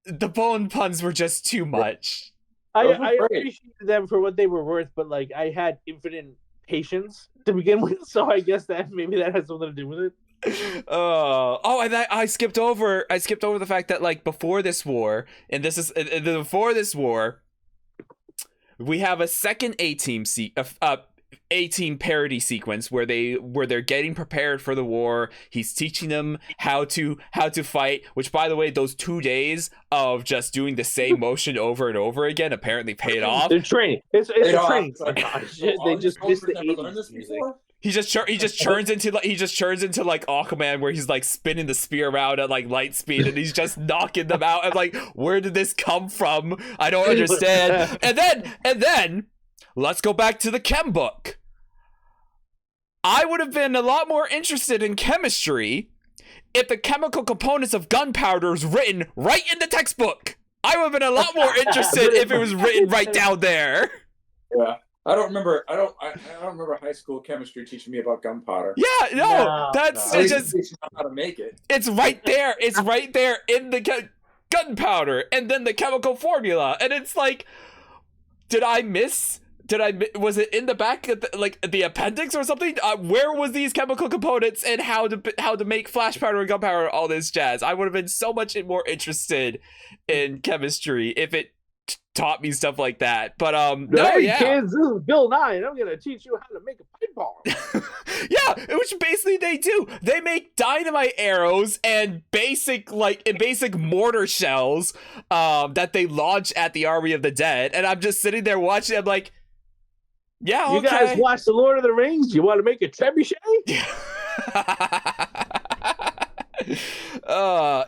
The bone puns were just too much. I appreciated them for what they were worth, but like I had infinite Haitians to begin with, so I guess that maybe that has something to do with it. And I skipped over the fact that like before this war, before this war, we have a second A-Team parody sequence where they're getting prepared for the war. He's teaching them how to fight, which by the way, those 2 days of just doing the same motion over and over again apparently paid off. They're training. It's a training. They just missed the 80s music. He just turns into like Aquaman, where he's like spinning the spear around at like light speed, and he's just knocking them out. I'm like, where did this come from? I don't understand. And then let's go back to the chem book. I would have been a lot more interested in chemistry if the chemical components of gunpowder was written right in the textbook. I would have been a lot more interested if it was written right down there. Yeah. I don't remember high school chemistry teaching me about gunpowder. Yeah, no. It's just how to make it. It's right there. It's right there in the gunpowder, and then the chemical formula, and it's like, was it in the back of the appendix or something? Where was these chemical components and how to make flash powder and gunpowder, all this jazz? I would have been so much more interested in chemistry if it taught me stuff like that. But kids, this is Bill Nye, and I'm gonna teach you how to make a pipe bomb. Yeah, which basically they do. They make dynamite arrows and basic mortar shells that they launch at the Army of the Dead, and I'm just sitting there watching. I'm like, yeah, okay. You guys watch The Lord of the Rings? You want to make a trebuchet?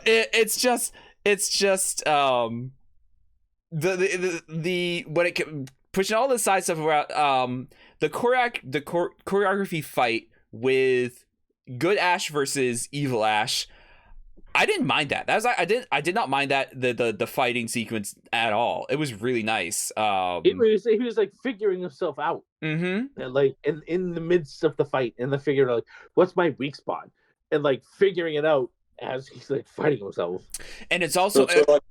It's just the when it pushing all the side stuff around the choreography fight with good Ash versus evil Ash. I didn't mind that. I did not mind that the fighting sequence at all. It was really nice. He was like figuring himself out. Mm-hmm. And, like in the midst of the fight, and the figure like, what's my weak spot, and like figuring it out as he's like fighting himself. And it's also like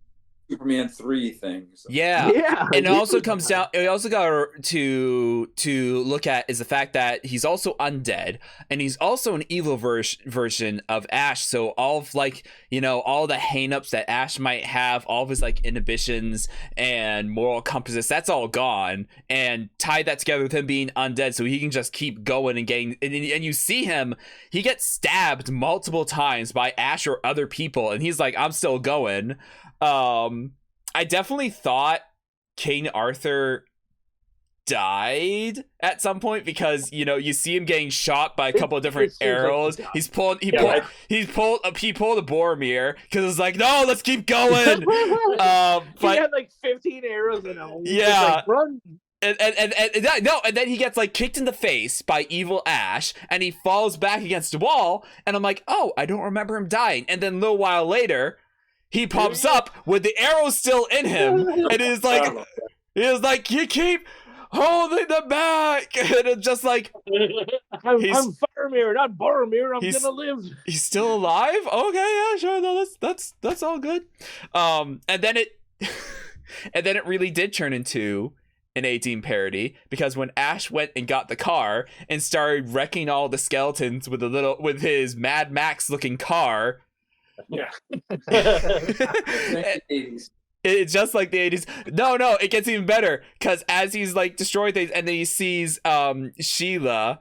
Superman 3 things. Yeah. And it also comes down. We also got to look at is the fact that he's also undead, and he's also an evil version of Ash. So all of all the hang-ups that Ash might have, all of his like inhibitions and moral compasses, that's all gone. And tie that together with him being undead, so he can just keep going and getting. And you see him, he gets stabbed multiple times by Ash or other people, and he's like, I'm still going. I definitely thought King Arthur died at some point, because you see him getting shot by a couple of different arrows. Like he pulled a Boromir, because it's like, no, let's keep going. But he had like 15 arrows in him. Yeah. Like, run. And then he gets like kicked in the face by evil Ash, and he falls back against the wall, and I'm like, oh, I don't remember him dying. And then a little while later, he pops up with the arrow still in him, and he's like, you keep holding them back, and it's just like, I'm Faramir, not Boromir. I'm gonna live. He's still alive. Okay, yeah, sure. No, that's all good. And then it really did turn into an A-Team parody, because when Ash went and got the car and started wrecking all the skeletons with his Mad Max looking car. Yeah. It's just like the 80s. No, it gets even better, because as he's like destroying things, and then he sees Sheila,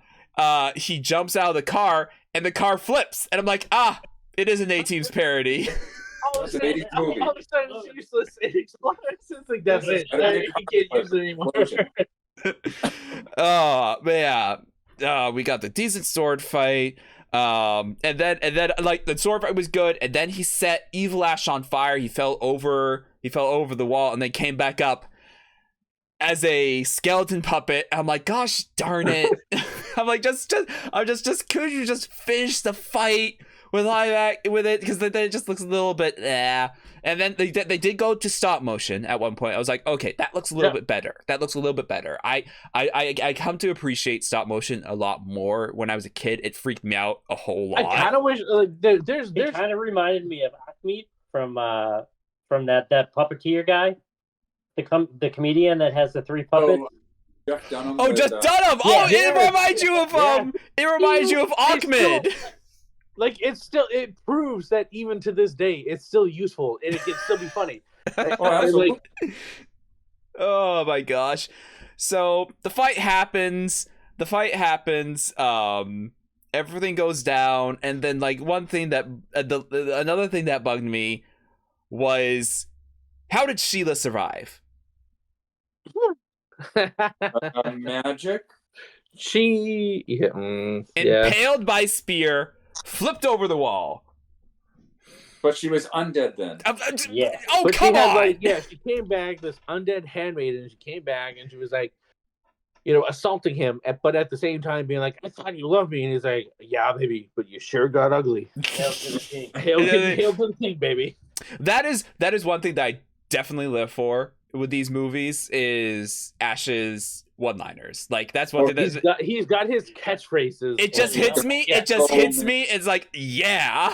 he jumps out of the car, and the car flips, and I'm like, it is an A-Team's parody. All of a sudden, it's useless. It's like, that's it. You can't use it anymore. But yeah, we got the decent sword fight. And then like the sword fight was good, and then he set evil Ash on fire. He fell over the wall, and then came back up as a skeleton puppet. I'm like, gosh darn it. I'm like, just could you just finish the fight with it, because then it just looks a little bit And then they did go to stop motion at one point. I was like, okay, that looks a little bit better. I come to appreciate stop motion a lot more. When I was a kid, it freaked me out a whole lot. I kind of wish there's It kind of reminded me of Achmed from that puppeteer guy, the comedian that has the 3 puppets. Jeff Dunham. Oh, with, just Dunham! yeah, It reminds you of It reminds you of Ahmed. Like it proves that even to this day, it's still useful and it can still be funny. absolutely. Oh my gosh! So the fight happens. Everything goes down, and then like one thing that another thing that bugged me was, how did Sheila survive? Magic. She Impaled by spear, flipped over the wall. But she was undead then. Yeah. Oh, but come on! she came back, this undead handmaiden. She came back and she was like, assaulting him, but at the same time being like, "I thought you loved me," and he's like, "Yeah, baby, but you sure got ugly." Hail to the king. Hail to the king, baby. That is one thing that I definitely live for with these movies is Ash's one-liners. Like that's one thing he's got his catchphrases. It just hits me. Yeah. It just hits me. It's like, yeah.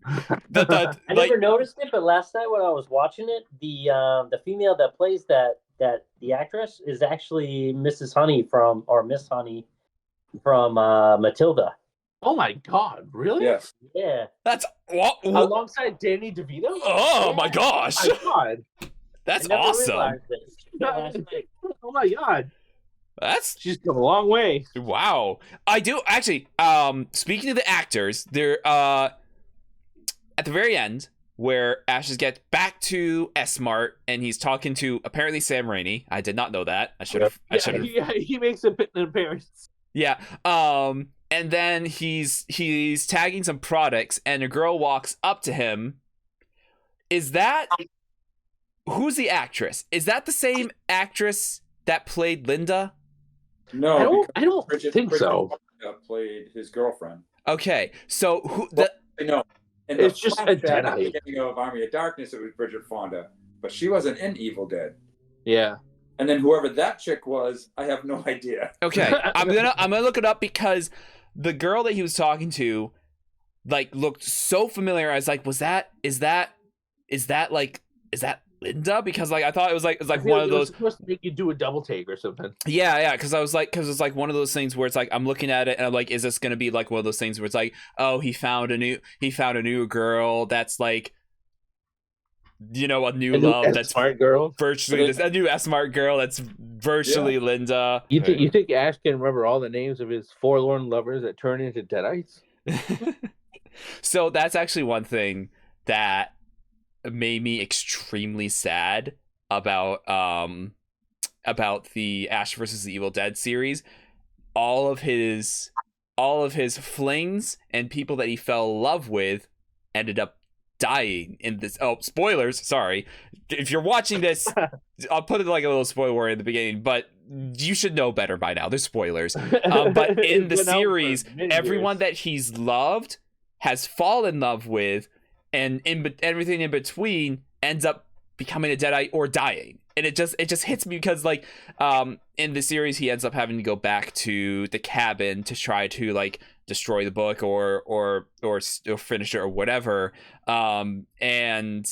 I never noticed it, but last night when I was watching it, the female that plays that the actress is actually Mrs. Honey Miss Honey from Matilda. Oh my God! Really? Yes. Yeah. That's alongside Danny DeVito. Oh my gosh! Oh my God! That's I never awesome. realized it. Last night. Oh my God! She's come a long way. Wow. I do actually. Speaking of the actors, they're at the very end, where Ash gets back to S-Mart and he's talking to apparently Sam Raimi. I did not know that. I should have. Yeah, he makes an appearance. Yeah. And then he's tagging some products, and a girl walks up to him. Who's the actress? Is that the same actress that played Linda? No, I don't think so. Played his girlfriend. Okay, so No. And it's just a Deadite. At the Deadite. beginning of Army of Darkness, it was Bridget Fonda, but she wasn't in Evil Dead. Yeah. And then whoever that chick was, I have no idea. Okay, I'm gonna look it up because the girl that he was talking to, like, looked so familiar. I was like, is that Linda? Because like I thought it was like one of those supposed to make you do a double take or something. Yeah, because it's like one of those things where it's like I'm looking at it and I'm like, is this gonna be like one of those things where it's like, oh, he found a new girl that's like, a new love that's smart girl, virtually a new S-Mart girl that's virtually Linda. You think Ash can remember all the names of his forlorn lovers that turn into Deadites? So that's actually one thing that made me extremely sad about the Ash versus the Evil Dead series. All of his flings and people that he fell in love with ended up dying in this. Oh, spoilers! Sorry, if you're watching this, I'll put it like a little spoiler in the beginning, but you should know better by now. There's spoilers. But in the series, everyone that he's loved has fallen in love with, and everything in between ends up becoming a Deadite or dying. And it just hits me because like in the series he ends up having to go back to the cabin to try to like destroy the book or finish it or whatever, and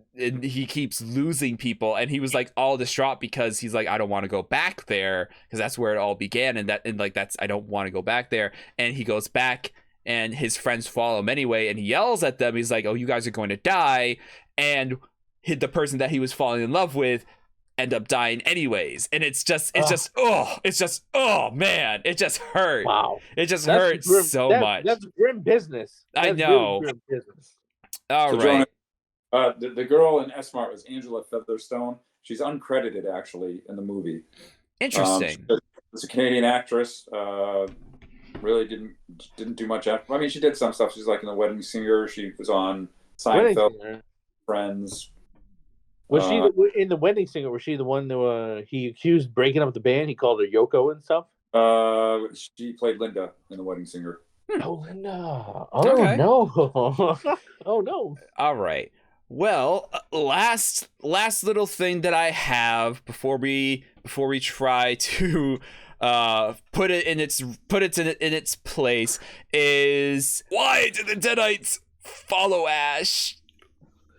he keeps losing people, and he was like all distraught because he's like, I don't want to go back there because that's where it all began, and I don't want to go back there. And he goes back and his friends follow him anyway, and he yells at them. He's like, oh, you guys are going to die. And the person that he was falling in love with end up dying anyways. And it's just oh man, it just hurt. Wow. It just hurts so much. That's grim business. I know. Really grim business. All right. Jonah, the girl in S-Mart was Angela Featherstone. She's uncredited actually in the movie. Interesting. She's a Canadian actress. Really didn't do much after. I mean, she did some stuff. She's like in The Wedding Singer. She was on Seinfeld, Friends. Was she in The Wedding Singer? Was she the one that he accused breaking up the band? He called her Yoko and stuff. She played Linda in The Wedding Singer. Oh, Linda. Oh Okay. no. Oh no. All right. Well, last little thing that I have before we try to put it in its place is, why did the Deadites follow Ash?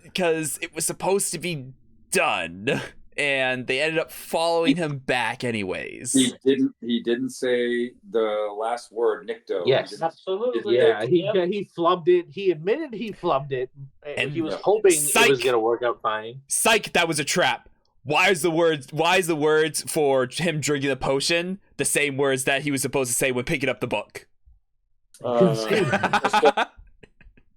Because it was supposed to be done. and they ended up following him back anyways. He didn't say the last word, Nikto. Yes, absolutely. Yeah, he flubbed it. He admitted he flubbed it, and he was hoping it was gonna work out fine. Psych, that was a trap. Why is the words for him drinking the potion the same words that he was supposed to say when picking up the book?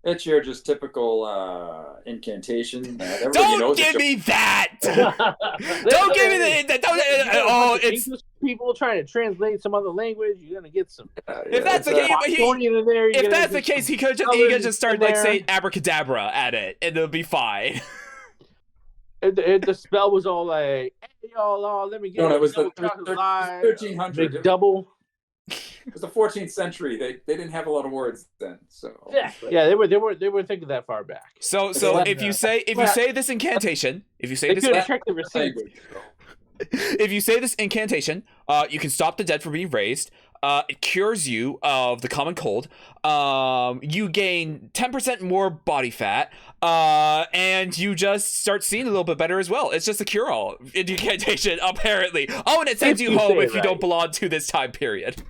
It's your just typical incantation. Don't give me that! Don't give me that! It's people trying to translate some other language. You're gonna get some. If that's the case, he could just start like saying abracadabra at it, and it'll be fine. And the spell was all like, "Hey y'all, let me get." No, it was the 1300 double. It was the 14th century. They didn't have a lot of words then, so yeah, they were thinking that far back. So if you say this incantation, they could check the receipts. If you say this incantation, you can stop the dead from being raised. It cures you of the common cold. You gain 10% more body fat. And you just start seeing a little bit better as well. It's just a cure-all incantation, apparently. Oh, and it sends you home if you don't belong to this time period.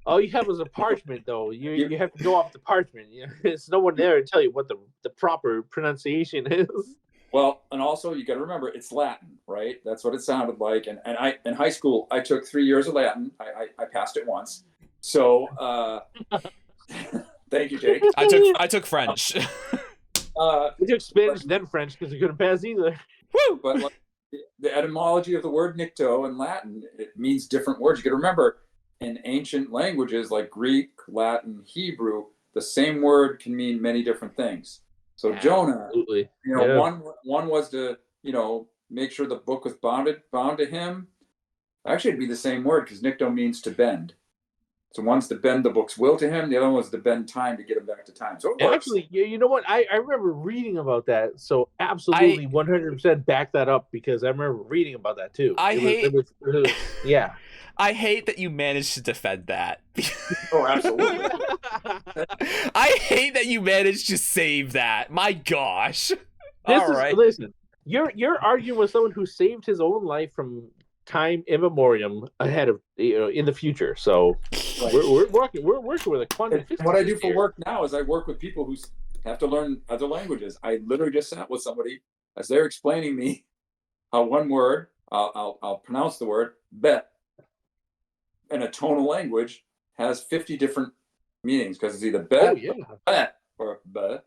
All you have was a parchment, though. You have to go off the parchment. There's no one there to tell you what the proper pronunciation is. Well, and also you got to remember it's Latin, right? That's what it sounded like. And I in high school I took 3 years of Latin. I passed it once. So thank you, Jake. I took French. We took Spanish then French because we couldn't pass either. Woo! But like, the etymology of the word nikto in Latin, it means different words. You got to remember, in ancient languages like Greek, Latin, Hebrew, the same word can mean many different things. So Jonah, one was to, make sure the book was bound to him. Actually, it'd be the same word because nikto means to bend. So one's to bend the book's will to him. The other one's to bend time to get him back to time. So it works. Actually, you know what? I remember reading about that. So absolutely 100% back that up because I remember reading about that too. Yeah. I hate that you managed to defend that. Oh, absolutely. I hate that you managed to save that. My gosh. Listen, you're arguing with someone who saved his own life from time immemorium ahead of in the future. So we're working with a quantum physics. What I do for work now is I work with people who have to learn other languages. I literally just sat with somebody as they're explaining me how one word, I'll pronounce the word bet in a tonal language has 50 different meanings because it's either bet or bet.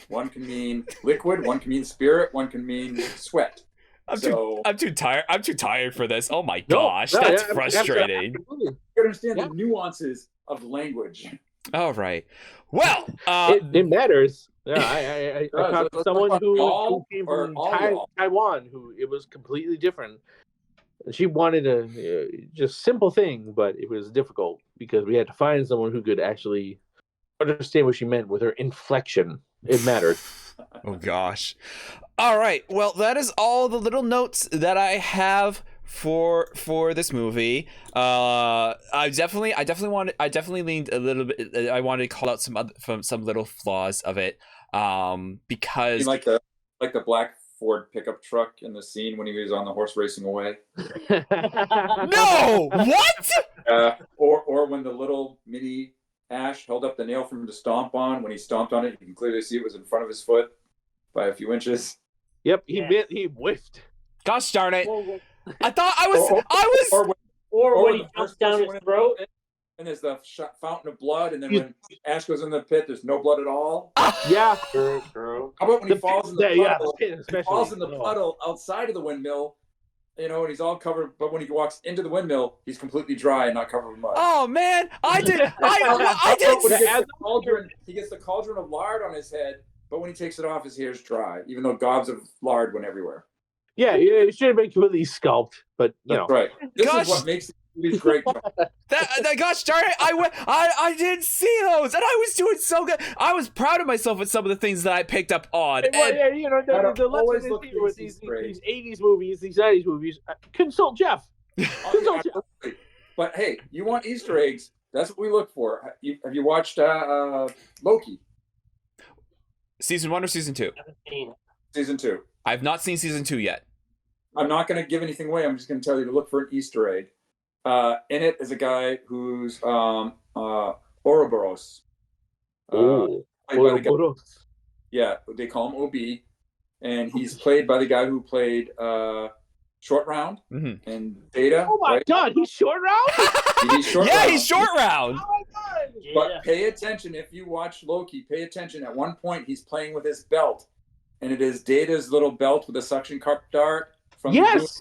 One can mean liquid, one can mean spirit, one can mean sweat. I'm too tired. I'm too tired for this. Oh my gosh, that's frustrating. You understand the nuances of language. All right. Well, it matters. Yeah, I talked to someone who came from Taiwan who it was completely different. She wanted a just simple thing, but it was difficult because we had to find someone who could actually understand what she meant with her inflection. It mattered. Oh gosh. All right. Well, that is all the little notes that I have for this movie. I definitely leaned a little bit. I wanted to call out some little flaws of it. Because you like the black Ford pickup truck in the scene when he was on the horse racing away. No, what? Or when the little mini Ash held up the nail for him to stomp on. When he stomped on it, you can clearly see it was in front of his foot by a few inches. Yep, he whiffed. Gosh darn it! I thought I was. Or when he jumps down his throat. And there's the fountain of blood, and then when Ash goes in the pit, there's no blood at all. Yeah, true. How about when he falls in the puddle? He falls in the puddle outside of the windmill, and he's all covered. But when he walks into the windmill, he's completely dry and not covered with mud. Oh man, I did. He gets the cauldron of lard on his head, but when he takes it off, his hair's dry, even though gobs of lard went everywhere. Yeah, it should have been completely sculpted, but That's right. This is what makes these great. That gosh darn it! I didn't see those, and I was doing so good. I was proud of myself with some of the things that I picked up on. The lesson is here with these 80s movies, these 90s movies. Consult Jeff. But hey, you want Easter eggs? That's what we look for. Have you watched Loki? Season 1 or season 2? Season 2. I've not seen season 2 yet. I'm not going to give anything away. I'm just going to tell you to look for an Easter egg. In it is a guy who's Ouroboros. Ouroboros. Yeah, they call him OB, and he's played by the guy who played Short Round and Data. Oh my God, he's Short Round. He's Short yeah, Round. he's Short Round. Oh my God. But pay attention if you watch Loki. Pay attention. At one point, he's playing with his belt, and it is Data's little belt with a suction cup dart. Yes.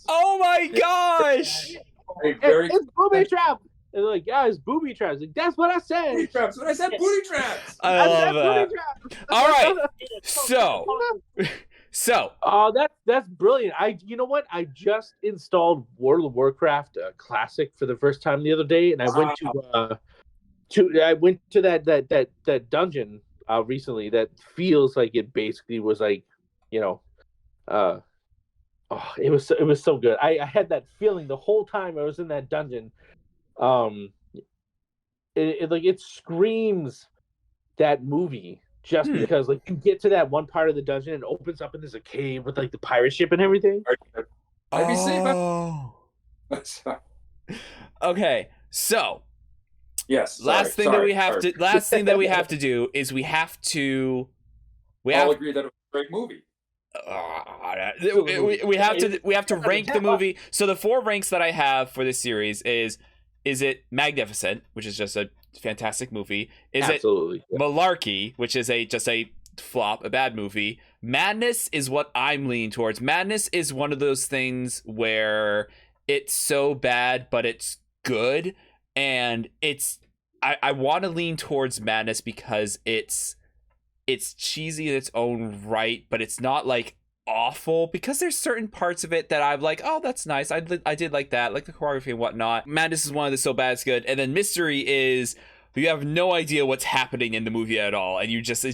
Oh my gosh! It's booby trap. They're like, yeah, it's booby traps. Like, that's what I said. Booty traps. What I said, booty traps. I love that. All right, so. Oh, that's brilliant. You know what? I just installed World of Warcraft Classic for the first time the other day, and I went to that dungeon recently that feels like it basically was like, you know, it was so good. I had that feeling the whole time I was in that dungeon. It screams that movie. Just because, like, you get to that one part of the dungeon and it opens up and there's a cave with, like, the pirate ship and everything. Okay, so yes. Last thing that we have to do is we have to. All agree that it was a great movie. We have to rank the movie. So the 4 ranks that I have for this series is it Magnificent, which is just a fantastic movie? Absolutely. It Malarkey, which is just a flop, a bad movie? Madness is what I'm leaning towards. Madness is one of those things where it's so bad, but it's good, and I want to lean towards Madness because it's cheesy in its own right, but it's not like awful, because there's certain parts of it that I'm like, oh, that's nice. I did like that, like the choreography and whatnot. Madness is one of the so bad it's good, and then Mystery is you have no idea what's happening in the movie at all, and it just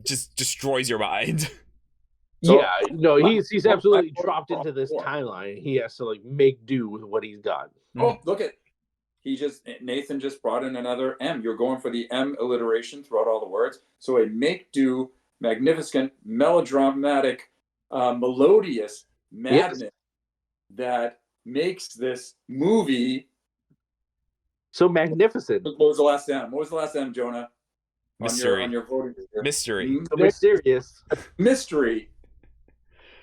destroys your mind. So, yeah, no, he's absolutely dropped into this timeline. He has to like make do with what he's got. Oh, look at Nathan just brought in another M. You're going for the M alliteration throughout all the words. So a make do, magnificent, melodramatic, melodious madness that makes this movie so magnificent. What was the last M? What was the last M, Jonah? Mystery. On your voting. Mystery. So mysterious. Mystery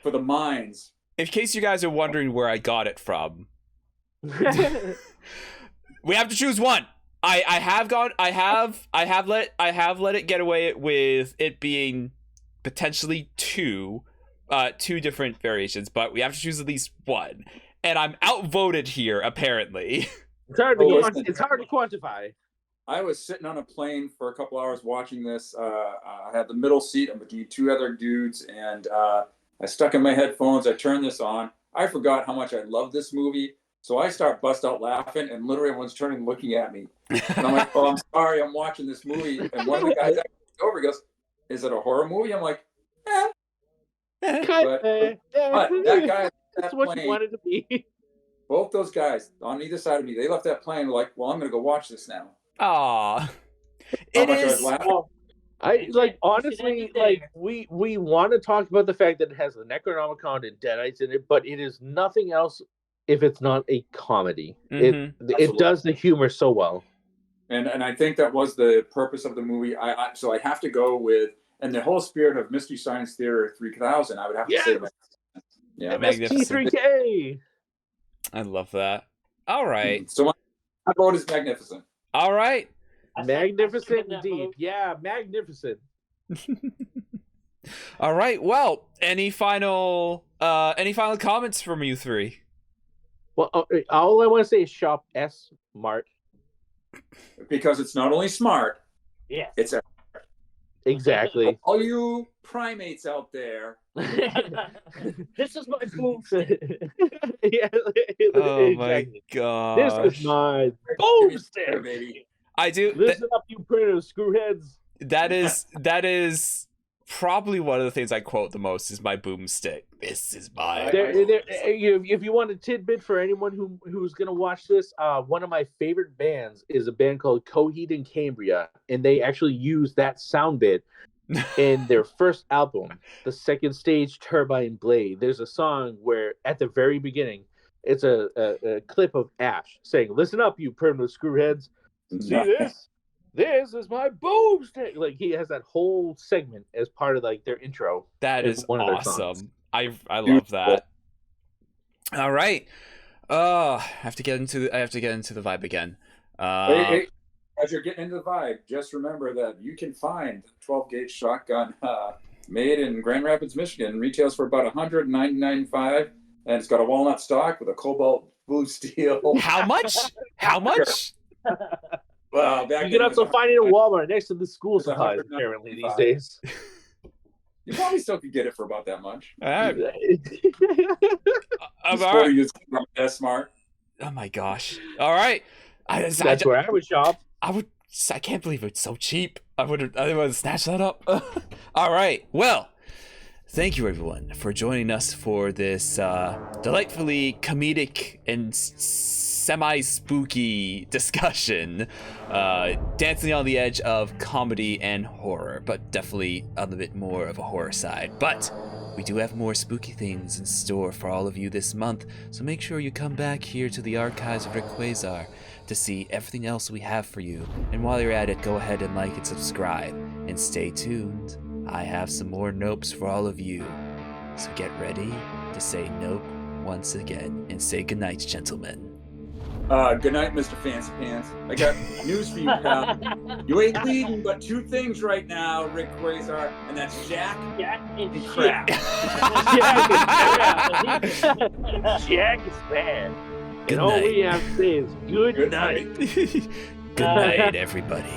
for the minds. In case you guys are wondering where I got it from, we have to choose one. I have let it get away with it being potentially two different variations, but we have to choose at least one. And I'm outvoted here, apparently. It's hard to quantify. I was sitting on a plane for a couple hours watching this. I had the middle seat. I'm between 2 other dudes, and I stuck in my headphones. I turned this on. I forgot how much I love this movie. So I start bust out laughing, and literally everyone's turning looking at me. And I'm like, oh, I'm sorry, I'm watching this movie. And one of the guys over goes, is it a horror movie? I'm like, eh. But that guy, that's what you wanted to be. Both those guys on either side of me, they left that plane like, well, I'm going to go watch this now. Aww. It is. I like, honestly, like we want to talk about the fact that it has the Necronomicon and Deadites in it, but it is nothing else if it's not a comedy. It does the humor so well. And I think that was the purpose of the movie. So I have to go with, and the whole spirit of Mystery Science Theater 3000, I would have to say that. Yeah, MST3K. I love that. All right. So my vote is magnificent. All right. Magnificent indeed. Yeah, magnificent. All right. Well, any final comments from you three? Well, all I want to say is shop S-Mart. Because it's not only smart, it's exactly. All you primates out there. This is my boom. Yeah, oh exactly. My god! This is my boom stick, baby. I do. Listen up, you printers, screwheads. That is probably one of the things I quote the most is my boomstick. This is my. If you want a tidbit for anyone who's gonna watch this, one of my favorite bands is a band called Coheed and Cambria, and they actually use that sound bit in their first album, The Second Stage Turbine Blade, there's a song where at the very beginning, it's a clip of Ash saying, "Listen up, you primitive screwheads. See this? This is my boomstick." Like, he has that whole segment as part of like their intro. That is awesome. I love that. All right. I have to get into the vibe again. Hey, as you're getting into the vibe, just remember that you can find 12-gauge shotgun made in Grand Rapids, Michigan. Retails for about $199.95, and it's got a walnut stock with a cobalt blue steel. How much? How much? Well, you can also find it at Walmart next to the school supplies, apparently, these days. You probably still could get it for about that much. S-Mart. Oh my gosh! All right, that's where I would shop. I can't believe it's so cheap. I would snatch that up. All right. Well, thank you everyone for joining us for this delightfully comedic and semi-spooky discussion, dancing on the edge of comedy and horror, but definitely on a bit more of a horror side. But we do have more spooky things in store for all of you this month, so make sure you come back here to the archives of Rikquasar to see everything else we have for you. And while you're at it, go ahead and like and subscribe, and stay tuned. I have some more nopes for all of you, so get ready to say nope once again, and say goodnight, gentlemen. Good night, Mr. Fancy Pants. I got news for you, pal. You ain't leading but two things right now, Rikquasar, and that's Jack and crap. Jack is bad. And all we have to say is good night. Good night, everybody.